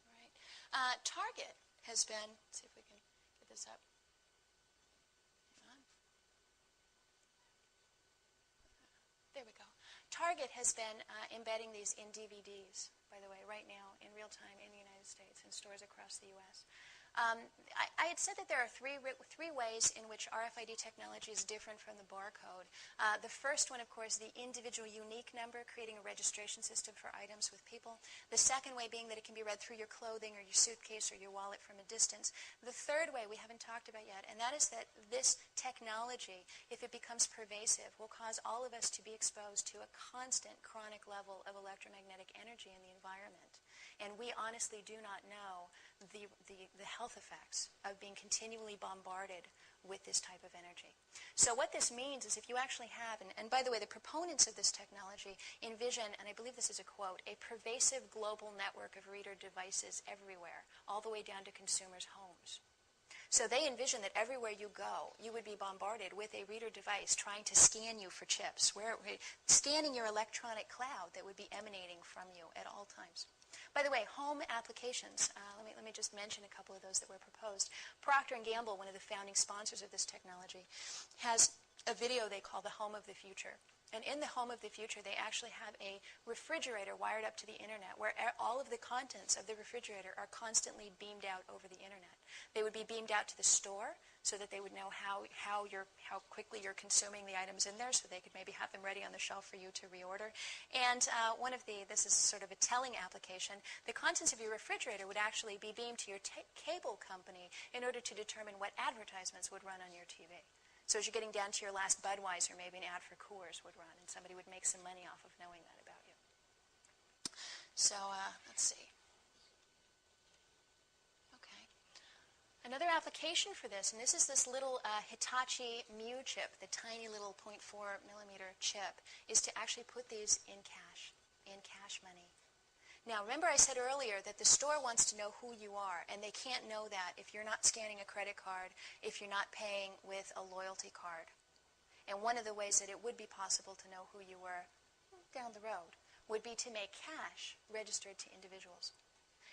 All right. Target has been, let's see if we can get this up. Hang on. There we go. Target has been embedding these in DVDs, by the way, right now in real time in the United States in stores across the U.S. I had said that there are three ways in which RFID technology is different from the barcode. The first one, of course, the individual unique number, creating a registration system for items with people. The second way being that it can be read through your clothing or your suitcase or your wallet from a distance. The third way we haven't talked about yet, and that is that this technology, if it becomes pervasive, will cause all of us to be exposed to a constant chronic level of electromagnetic energy in the environment. And we honestly do not know the health effects of being continually bombarded with this type of energy. So what this means is if you actually have, and by the way, the proponents of this technology envision, and I believe this is a quote, a pervasive global network of reader devices everywhere, all the way down to consumers' homes. So they envision that everywhere you go, you would be bombarded with a reader device trying to scan you for chips, scanning your electronic cloud that would be emanating from you at all times. By the way, home applications, let me just mention a couple of those that were proposed. Procter & Gamble, one of the founding sponsors of this technology, has a video they call the Home of the Future. And in the Home of the Future, they actually have a refrigerator wired up to the internet where all of the contents of the refrigerator are constantly beamed out over the internet. They would be beamed out to the store so that they would know how quickly you're consuming the items in there, so they could maybe have them ready on the shelf for you to reorder. And this is sort of a telling application, the contents of your refrigerator would actually be beamed to your cable company in order to determine what advertisements would run on your TV. So as you're getting down to your last Budweiser, maybe an ad for Coors would run, and somebody would make some money off of knowing that about you. So let's see. Okay. Another application for this, and this is this little Hitachi Mu chip, the tiny little 0.4 millimeter chip, is to actually put these in cash money. Now, remember I said earlier that the store wants to know who you are, and they can't know that if you're not scanning a credit card, if you're not paying with a loyalty card. And one of the ways that it would be possible to know who you were down the road would be to make cash registered to individuals.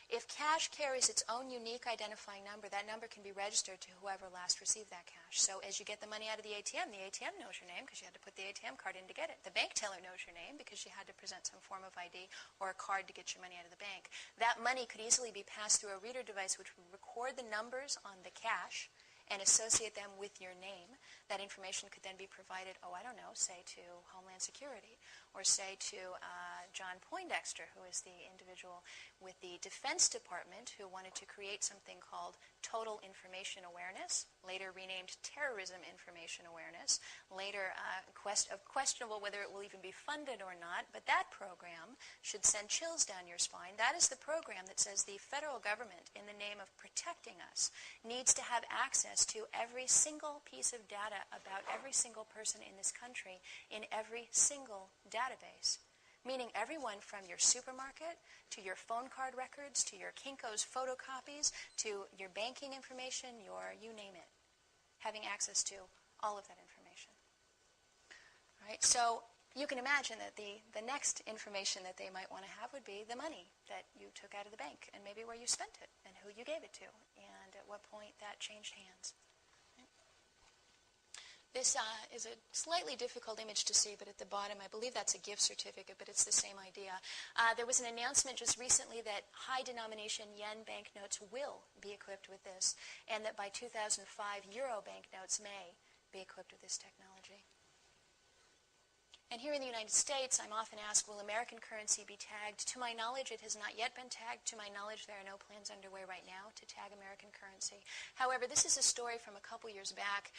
If cash carries its own unique identifying number, that number can be registered to whoever last received that cash. So as you get the money out of the ATM knows your name because you had to put the ATM card in to get it. The bank teller knows your name because you had to present some form of ID or a card to get your money out of the bank. That money could easily be passed through a reader device which would record the numbers on the cash and associate them with your name. That information could then be provided, say to Homeland Security, or say to John Poindexter, who is the individual with the Defense Department who wanted to create something called Total Information Awareness, later renamed Terrorism Information Awareness, later questionable whether it will even be funded or not, but that program should send chills down your spine. That is the program that says the federal government, in the name of protecting us, needs to have access to every single piece of data about every single person in this country in every single database. Meaning everyone from your supermarket, to your phone card records, to your Kinko's photocopies, to your banking information, you name it. Having access to all of that information. All right, so you can imagine that the next information that they might want to have would be the money that you took out of the bank, and maybe where you spent it, and who you gave it to, and at what point that changed hands. This is a slightly difficult image to see, but at the bottom, I believe that's a gift certificate, but it's the same idea. There was an announcement just recently that high-denomination yen banknotes will be equipped with this, and that by 2005, euro banknotes may be equipped with this technology. And here in the United States, I'm often asked, will American currency be tagged? To my knowledge, it has not yet been tagged. To my knowledge, there are no plans underway right now to tag American currency. However, this is a story from a couple years back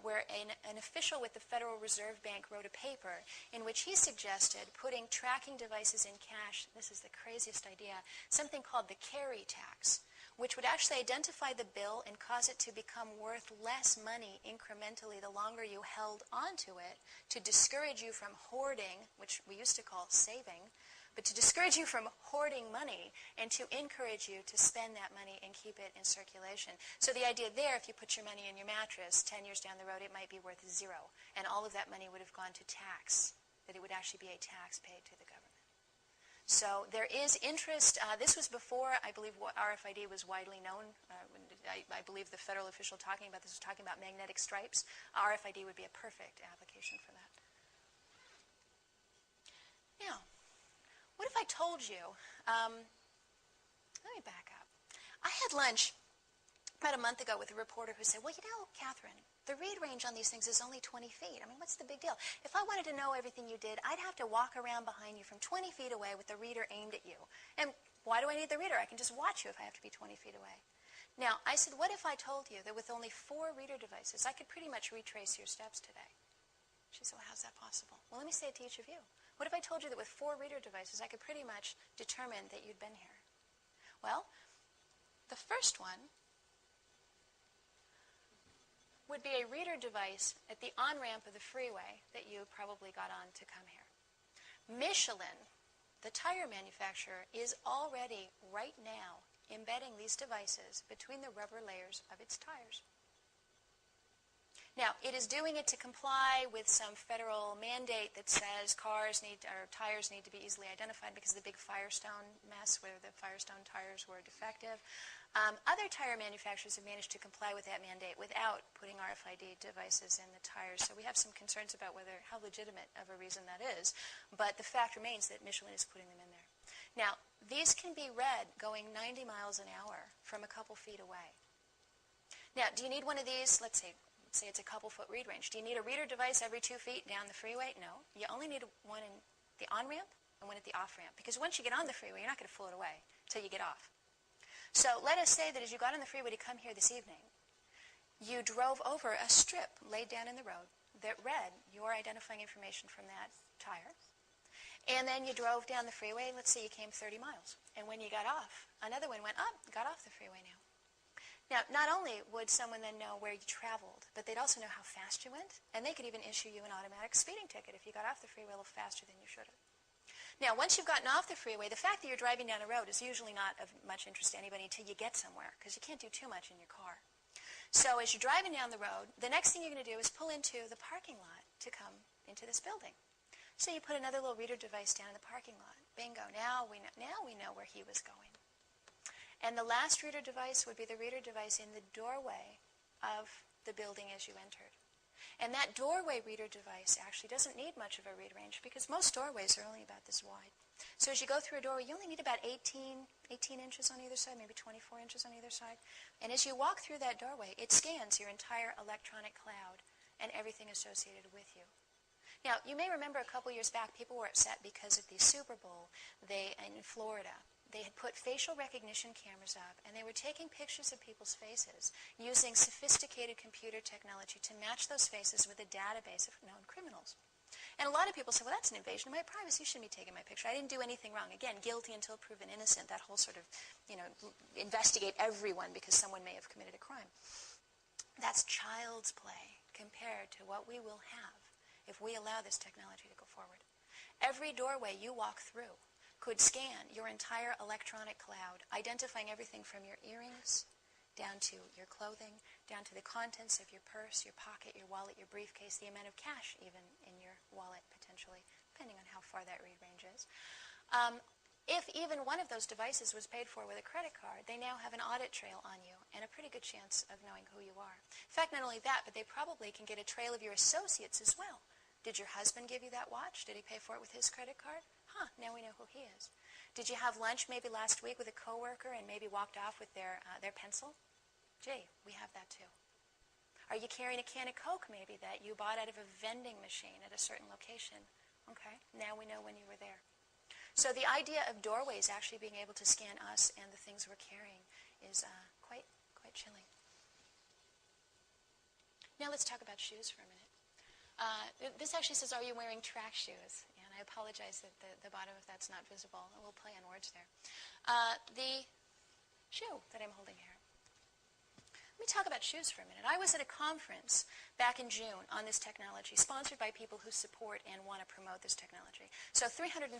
where an official with the Federal Reserve Bank wrote a paper in which he suggested putting tracking devices in cash, this is the craziest idea, something called the carry tax, which would actually identify the bill and cause it to become worth less money incrementally the longer you held onto it, to discourage you from hoarding, which we used to call saving, but to discourage you from hoarding money and to encourage you to spend that money and keep it in circulation. So the idea there, if you put your money in your mattress, 10 years down the road, it might be worth zero, and all of that money would have gone to tax, that it would actually be a tax paid to the government. So there is interest. This was before, I believe, RFID was widely known. I believe the federal official talking about this was talking about magnetic stripes. RFID would be a perfect application for that. Now, what if I told you, let me back up. I had lunch about a month ago with a reporter who said, well, you know, Catherine, the read range on these things is only 20 feet. I mean, what's the big deal? If I wanted to know everything you did, I'd have to walk around behind you from 20 feet away with the reader aimed at you. And why do I need the reader? I can just watch you if I have to be 20 feet away. Now, I said, what if I told you that with only 4 reader devices, I could pretty much retrace your steps today? She said, well, how's that possible? Well, let me say it to each of you. What if I told you that with 4 reader devices, I could pretty much determine that you'd been here? Well, the first one would be a reader device at the on-ramp of the freeway that you probably got on to come here. Michelin, the tire manufacturer, is already, right now, embedding these devices between the rubber layers of its tires. Now, it is doing it to comply with some federal mandate that says tires need to be easily identified because of the big Firestone mess where the Firestone tires were defective. Other tire manufacturers have managed to comply with that mandate without putting RFID devices in the tires. So we have some concerns about how legitimate of a reason that is. But the fact remains that Michelin is putting them in there. Now, these can be read going 90 miles an hour from a couple feet away. Now, do you need one of these? Let's say it's a couple foot read range. Do you need a reader device every 2 feet down the freeway? No. You only need one in the on-ramp and one at the off-ramp. Because once you get on the freeway, you're not going to fool it away until you get off. So let us say that as you got on the freeway to come here this evening, you drove over a strip laid down in the road that read your identifying information from that tire. And then you drove down the freeway. Let's say you came 30 miles. And when you got off, another one went up, got off the freeway now. Now, not only would someone then know where you traveled, but they'd also know how fast you went, and they could even issue you an automatic speeding ticket if you got off the freeway a little faster than you should have. Now, once you've gotten off the freeway, the fact that you're driving down a road is usually not of much interest to anybody until you get somewhere, because you can't do too much in your car. So as you're driving down the road, the next thing you're going to do is pull into the parking lot to come into this building. So you put another little reader device down in the parking lot. Bingo, now we know where he was going. And the last reader device would be the reader device in the doorway of the building as you entered. And that doorway reader device actually doesn't need much of a read range because most doorways are only about this wide. So as you go through a doorway, you only need about 18 inches on either side, maybe 24 inches on either side. And as you walk through that doorway, it scans your entire electronic cloud and everything associated with you. Now, you may remember a couple years back, people were upset because of the Super Bowl in Florida. They had put facial recognition cameras up, and they were taking pictures of people's faces using sophisticated computer technology to match those faces with a database of known criminals. And a lot of people said, well, that's an invasion of my privacy. You shouldn't be taking my picture. I didn't do anything wrong. Again, guilty until proven innocent, that whole sort of, investigate everyone because someone may have committed a crime. That's child's play compared to what we will have if we allow this technology to go forward. Every doorway you walk through could scan your entire electronic cloud, identifying everything from your earrings down to your clothing, down to the contents of your purse, your pocket, your wallet, your briefcase, the amount of cash even in your wallet potentially, depending on how far that read range is. If even one of those devices was paid for with a credit card, they now have an audit trail on you and a pretty good chance of knowing who you are. In fact, not only that, but they probably can get a trail of your associates as well. Did your husband give you that watch? Did he pay for it with his credit card? Now we know who he is. Did you have lunch maybe last week with a coworker and maybe walked off with their pencil? Gee, we have that too. Are you carrying a can of Coke maybe that you bought out of a vending machine at a certain location? Okay, now we know when you were there. So the idea of doorways actually being able to scan us and the things we're carrying is quite chilling. Now let's talk about shoes for a minute. This actually says, are you wearing track shoes? And I apologize that the bottom of that's not visible. We'll play on words there. The shoe that I'm holding here. Let me talk about shoes for a minute. I was at a conference back in June on this technology, sponsored by people who support and want to promote this technology. So 350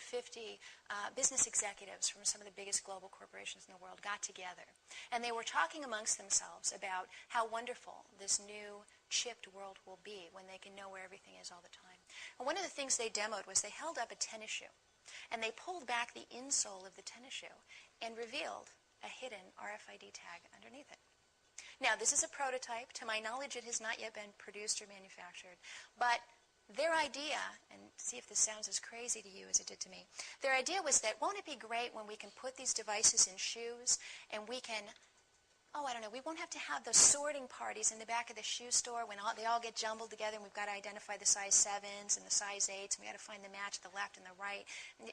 business executives from some of the biggest global corporations in the world got together. And they were talking amongst themselves about how wonderful this new chipped world will be when they can know where everything is all the time. And one of the things they demoed was they held up a tennis shoe. And they pulled back the insole of the tennis shoe and revealed a hidden RFID tag underneath it. Now, this is a prototype. To my knowledge, it has not yet been produced or manufactured. But their idea, and see if this sounds as crazy to you as it did to me, their idea was that, won't it be great when we can put these devices in shoes and we can, we won't have to have those sorting parties in the back of the shoe store when they all get jumbled together and we've got to identify the size 7s and the size 8s and we've got to find the match, the left and the right.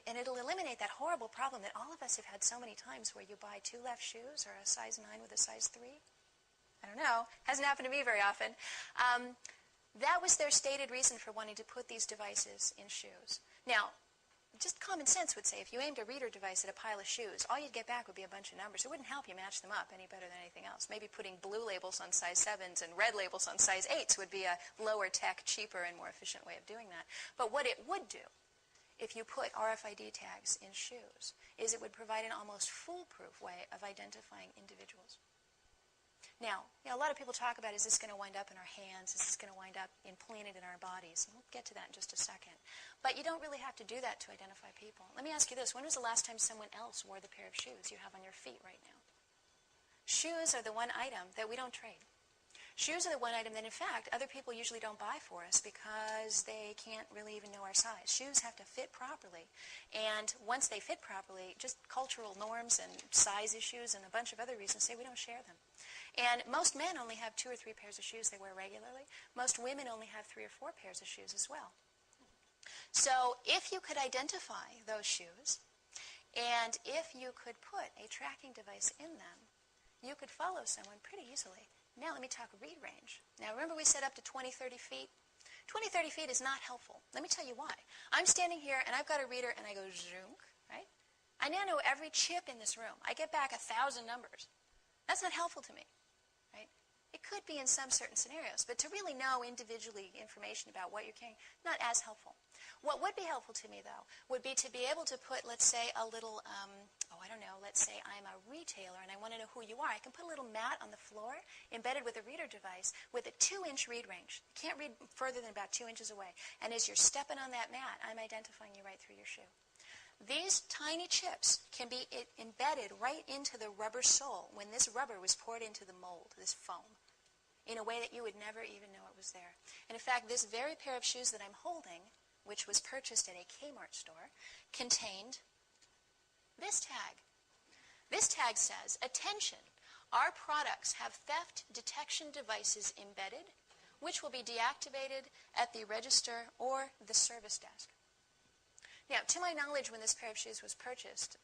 And it'll eliminate that horrible problem that all of us have had so many times where you buy 2 left shoes or a size 9 with a size 3. I don't know. Hasn't happened to me very often. That was their stated reason for wanting to put these devices in shoes. Now, just common sense would say if you aimed a reader device at a pile of shoes, all you'd get back would be a bunch of numbers. It wouldn't help you match them up any better than anything else. Maybe putting blue labels on size 7s and red labels on size 8s would be a lower tech, cheaper, and more efficient way of doing that. But what it would do if you put RFID tags in shoes is it would provide an almost foolproof way of identifying individuals. Now, a lot of people talk about, is this going to wind up in our hands? Is this going to wind up implanted in our bodies? And we'll get to that in just a second. But you don't really have to do that to identify people. Let me ask you this. When was the last time someone else wore the pair of shoes you have on your feet right now? Shoes are the one item that we don't trade. Shoes are the one item that, in fact, other people usually don't buy for us because they can't really even know our size. Shoes have to fit properly. And once they fit properly, just cultural norms and size issues and a bunch of other reasons say we don't share them. And most men only have 2 or 3 pairs of shoes they wear regularly. Most women only have 3 or 4 pairs of shoes as well. So if you could identify those shoes, and if you could put a tracking device in them, you could follow someone pretty easily. Now let me talk read range. Now remember we said up to 20, 30 feet? 20, 30 feet is not helpful. Let me tell you why. I'm standing here and I've got a reader and I go zoom, right? I now know every chip in this room. I get back 1,000 numbers. That's not helpful to me, right? It could be in some certain scenarios, but to really know individually information about what you're carrying, not as helpful. What would be helpful to me, though, would be to be able to put, let's say, a little, I don't know, let's say I'm a retailer and I want to know who you are. I can put a little mat on the floor embedded with a reader device with a 2-inch read range. You can't read further than about 2 inches away. And as you're stepping on that mat, I'm identifying you right through your shoe. These tiny chips can be embedded right into the rubber sole when this rubber was poured into the mold, this foam, in a way that you would never even know it was there. And in fact, this very pair of shoes that I'm holding, which was purchased at a Kmart store, contained this tag. This tag says, "Attention, our products have theft detection devices embedded, which will be deactivated at the register or the service desk." Now, to my knowledge, when this pair of shoes was purchased,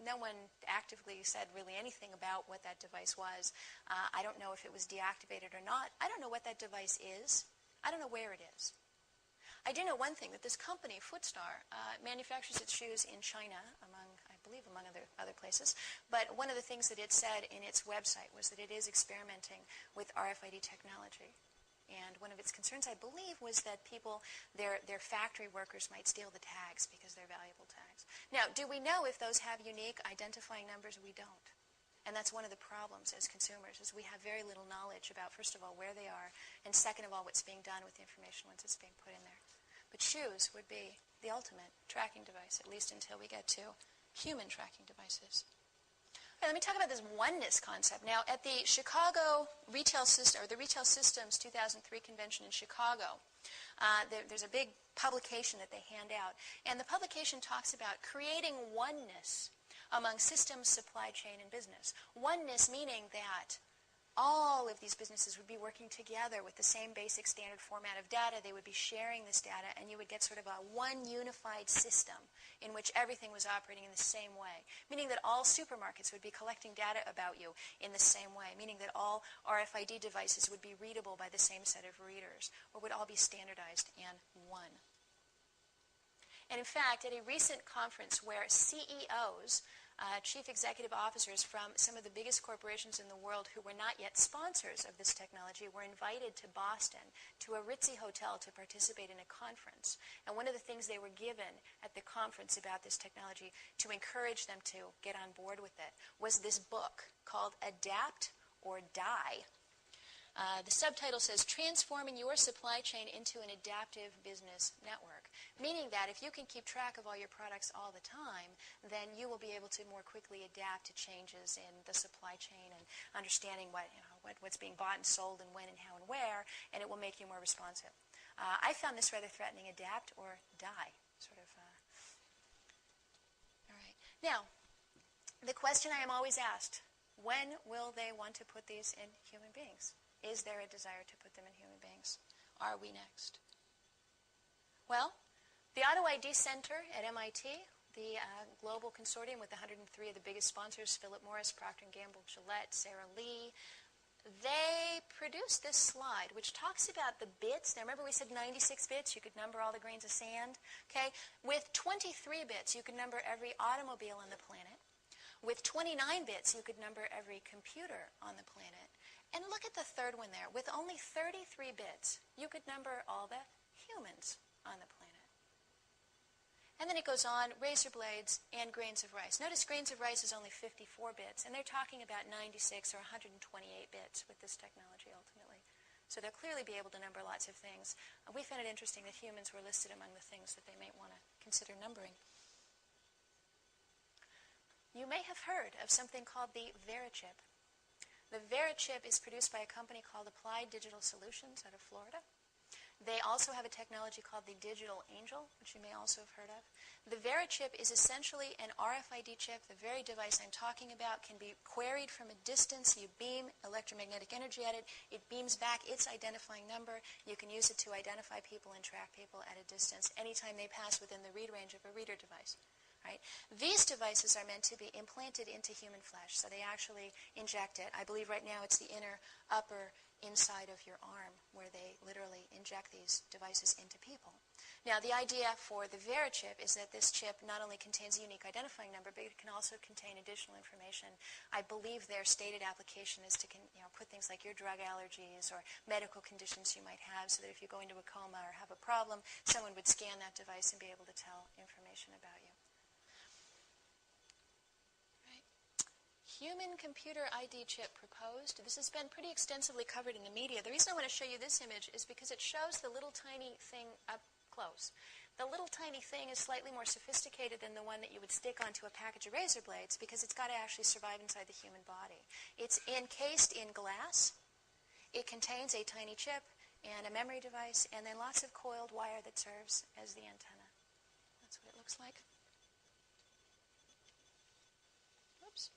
no one actively said really anything about what that device was. I don't know if it was deactivated or not. I don't know what that device is. I don't know where it is. I do know one thing, that this company, Footstar, manufactures its shoes in China, I believe among other places. But one of the things that it said in its website was that it is experimenting with RFID technology. And one of its concerns, I believe, was that people, their factory workers might steal the tags because they're valuable tags. Now, do we know if those have unique identifying numbers? We don't. And that's one of the problems as consumers, is we have very little knowledge about, first of all, where they are, and second of all, what's being done with the information once it's being put in there. But shoes would be the ultimate tracking device, at least until we get to human tracking devices. All right, let me talk about this oneness concept. Now, at the Chicago Retail System, or the Retail Systems 2003 convention in Chicago, there's a big publication that they hand out. And the publication talks about creating oneness among systems, supply chain, and business. Oneness meaning that all of these businesses would be working together with the same basic standard format of data. They would be sharing this data, and you would get sort of a one unified system in which everything was operating in the same way, meaning that all supermarkets would be collecting data about you in the same way, meaning that all RFID devices would be readable by the same set of readers, or would all be standardized and one. And in fact, at a recent conference where CEOs, chief executive officers from some of the biggest corporations in the world who were not yet sponsors of this technology were invited to Boston, to a ritzy hotel, to participate in a conference. And one of the things they were given at the conference about this technology to encourage them to get on board with it was this book called Adapt or Die. The subtitle says, "Transforming Your Supply Chain into an Adaptive Business Network," meaning that if you can keep track of all your products all the time, then you will be able to more quickly adapt to changes in the supply chain and understanding what's being bought and sold and when and how and where, and it will make you more responsive. I found this rather threatening. Adapt or die, sort of. All right. Now, the question I am always asked, when will they want to put these in human beings? Is there a desire to put them in human beings? Are we next? Well, the Auto ID Center at MIT, the global consortium with 103 of the biggest sponsors, Philip Morris, Procter & Gamble, Gillette, Sara Lee, they produced this slide which talks about the bits. Now remember we said 96 bits, you could number all the grains of sand. Okay? With 23 bits, you could number every automobile on the planet. With 29 bits, you could number every computer on the planet. And look at the third one there. With only 33 bits, you could number all the humans on the planet. And then it goes on, razor blades and grains of rice. Notice grains of rice is only 54 bits, and they're talking about 96 or 128 bits with this technology ultimately. So they'll clearly be able to number lots of things. We found it interesting that humans were listed among the things that they might want to consider numbering. You may have heard of something called the VeriChip. The VeriChip is produced by a company called Applied Digital Solutions out of Florida. They also have a technology called the Digital Angel, which you may also have heard of. The VeriChip is essentially an RFID chip. The very device I'm talking about can be queried from a distance. You beam electromagnetic energy at it. It beams back its identifying number. You can use it to identify people and track people at a distance anytime they pass within the read range of a reader device. Right? These devices are meant to be implanted into human flesh, so they actually inject it. I believe right now it's the inner, upper, inside of your arm where they literally inject these devices into people. Now, the idea for the VeriChip is that this chip not only contains a unique identifying number, but it can also contain additional information. I believe their stated application is to put things like your drug allergies or medical conditions you might have, so that if you go into a coma or have a problem, someone would scan that device and be able to tell information about you. human-computer ID chip proposed. This has been pretty extensively covered in the media. The reason I want to show you this image is because it shows the little tiny thing up close. The little tiny thing is slightly more sophisticated than the one that you would stick onto a package of razor blades because it's got to actually survive inside the human body. It's encased in glass. It contains a tiny chip and a memory device and then lots of coiled wire that serves as the antenna. That's what it looks like. Oops.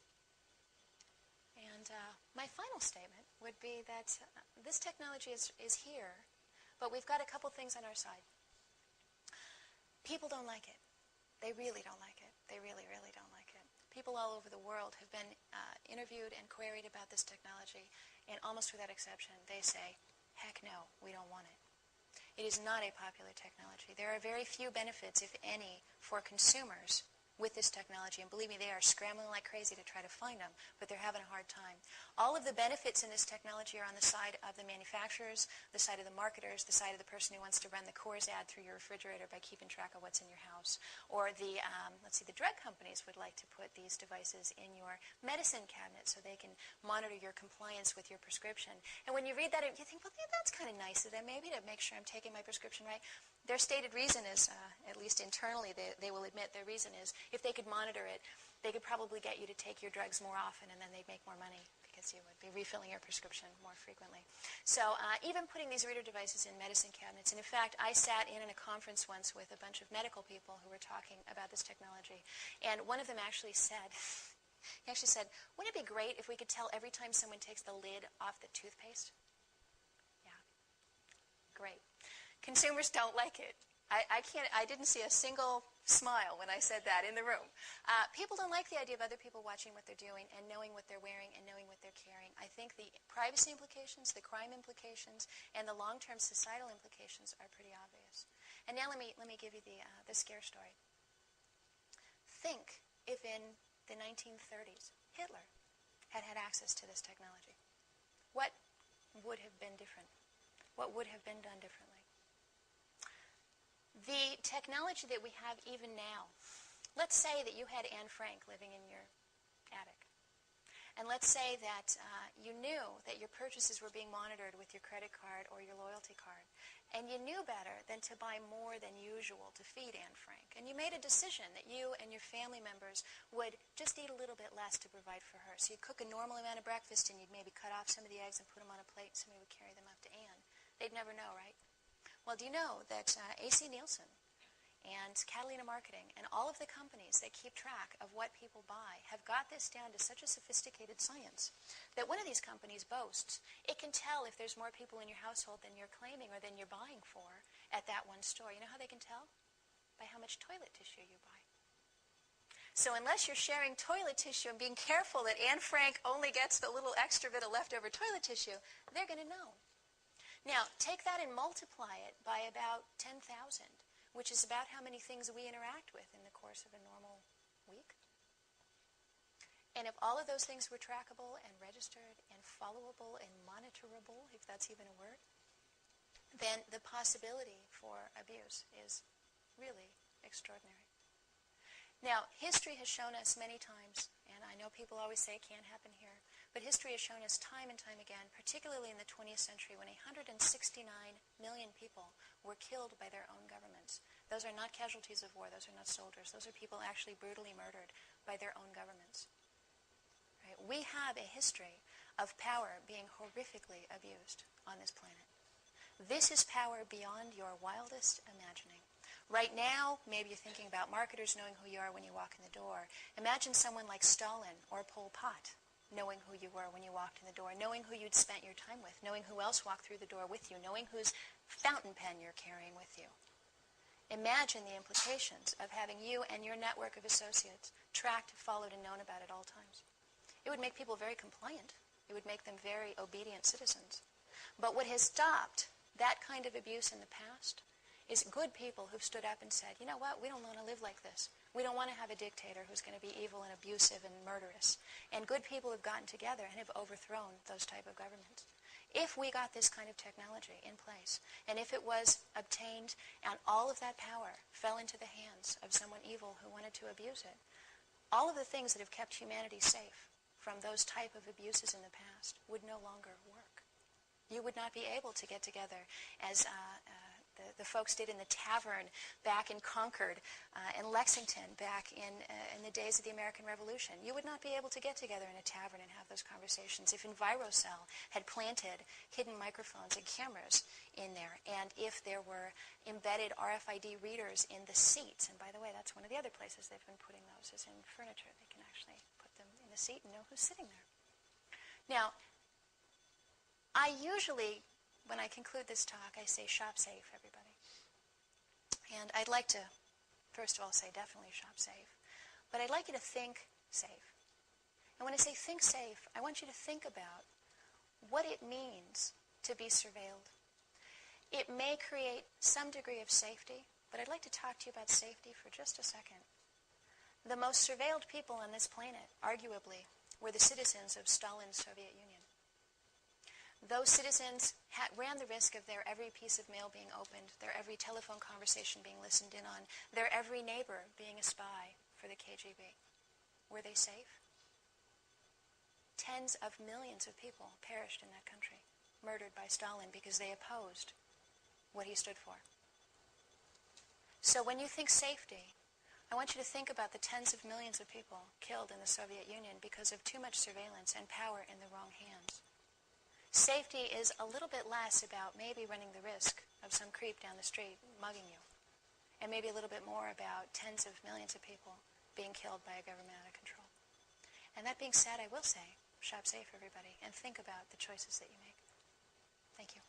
And my final statement would be that this technology is here, but we've got a couple things on our side. People don't like it. They really don't like it. They really, really don't like it. People all over the world have been interviewed and queried about this technology, and almost without exception, they say, heck no, we don't want it. It is not a popular technology. There are very few benefits, if any, for consumers with this technology, and believe me, they are scrambling like crazy to try to find them, but they're having a hard time. All of the benefits in this technology are on the side of the manufacturers, the side of the marketers, the side of the person who wants to run the Coors ad through your refrigerator by keeping track of what's in your house. Or the, the drug companies would like to put these devices in your medicine cabinet so they can monitor your compliance with your prescription. And when you read that, you think, well, yeah, that's kind of nice of them, maybe, to make sure I'm taking my prescription right. Their stated reason is, at least internally, they will admit their reason is, if they could monitor it, they could probably get you to take your drugs more often, and then they'd make more money because you would be refilling your prescription more frequently. So even putting these reader devices in medicine cabinets, and in fact, I sat in a conference once with a bunch of medical people who were talking about this technology, and one of them actually said, wouldn't it be great if we could tell every time someone takes the lid off the toothpaste? Yeah, great. Consumers don't like it. I didn't see a single smile when I said that in the room. People don't like the idea of other people watching what they're doing and knowing what they're wearing and knowing what they're carrying. I think the privacy implications, the crime implications, and the long-term societal implications are pretty obvious. And now let me give you the scare story. Think if in the 1930s Hitler had had access to this technology. What would have been different? What would have been done differently? The technology that we have even now, let's say that you had Anne Frank living in your attic. And let's say that you knew that your purchases were being monitored with your credit card or your loyalty card. And you knew better than to buy more than usual to feed Anne Frank. And you made a decision that you and your family members would just eat a little bit less to provide for her. So you'd cook a normal amount of breakfast and you'd maybe cut off some of the eggs and put them on a plate and somebody would carry them up to Anne. They'd never know, right? Well, do you know that AC Nielsen and Catalina Marketing and all of the companies that keep track of what people buy have got this down to such a sophisticated science that one of these companies boasts it can tell if there's more people in your household than you're claiming or than you're buying for at that one store. You know how they can tell? By how much toilet tissue you buy. So unless you're sharing toilet tissue and being careful that Anne Frank only gets the little extra bit of leftover toilet tissue, they're going to know. Now, take that and multiply it by about 10,000, which is about how many things we interact with in the course of a normal week. And if all of those things were trackable and registered and followable and monitorable, if that's even a word, then the possibility for abuse is really extraordinary. Now, history has shown us many times, and I know people always say it can't happen here, but history has shown us time and time again, particularly in the 20th century, when 169 million people were killed by their own governments. Those are not casualties of war. Those are not soldiers. Those are people actually brutally murdered by their own governments. Right? We have a history of power being horrifically abused on this planet. This is power beyond your wildest imagining. Right now, maybe you're thinking about marketers knowing who you are when you walk in the door. Imagine someone like Stalin or Pol Pot knowing who you were when you walked in the door, knowing who you'd spent your time with, knowing who else walked through the door with you, knowing whose fountain pen you're carrying with you. Imagine the implications of having you and your network of associates tracked, followed, and known about at all times. It would make people very compliant. It would make them very obedient citizens. But what has stopped that kind of abuse in the past is good people who've stood up and said, you know what, we don't want to live like this. We don't want to have a dictator who's going to be evil and abusive and murderous. And good people have gotten together and have overthrown those type of governments. If we got this kind of technology in place, and if it was obtained and all of that power fell into the hands of someone evil who wanted to abuse it, all of the things that have kept humanity safe from those type of abuses in the past would no longer work. You would not be able to get together as the folks did in the tavern back in Concord and Lexington back in the days of the American Revolution. You would not be able to get together in a tavern and have those conversations if EnviroCell had planted hidden microphones and cameras in there, and if there were embedded RFID readers in the seats. And by the way, that's one of the other places they've been putting those, is in furniture. They can actually put them in the seat and know who's sitting there. Now, I usually, when I conclude this talk, I say shop safe, everybody. And I'd like to, first of all, say definitely shop safe. But I'd like you to think safe. And when I say think safe, I want you to think about what it means to be surveilled. It may create some degree of safety, but I'd like to talk to you about safety for just a second. The most surveilled people on this planet, arguably, were the citizens of Stalin's Soviet Union. Those citizens ran the risk of their every piece of mail being opened, their every telephone conversation being listened in on, their every neighbor being a spy for the KGB. Were they safe? Tens of millions of people perished in that country, murdered by Stalin because they opposed what he stood for. So when you think safety, I want you to think about the tens of millions of people killed in the Soviet Union because of too much surveillance and power in the wrong hands. Safety is a little bit less about maybe running the risk of some creep down the street mugging you, and maybe a little bit more about tens of millions of people being killed by a government out of control. And that being said, I will say, shop safe, everybody, and think about the choices that you make. Thank you.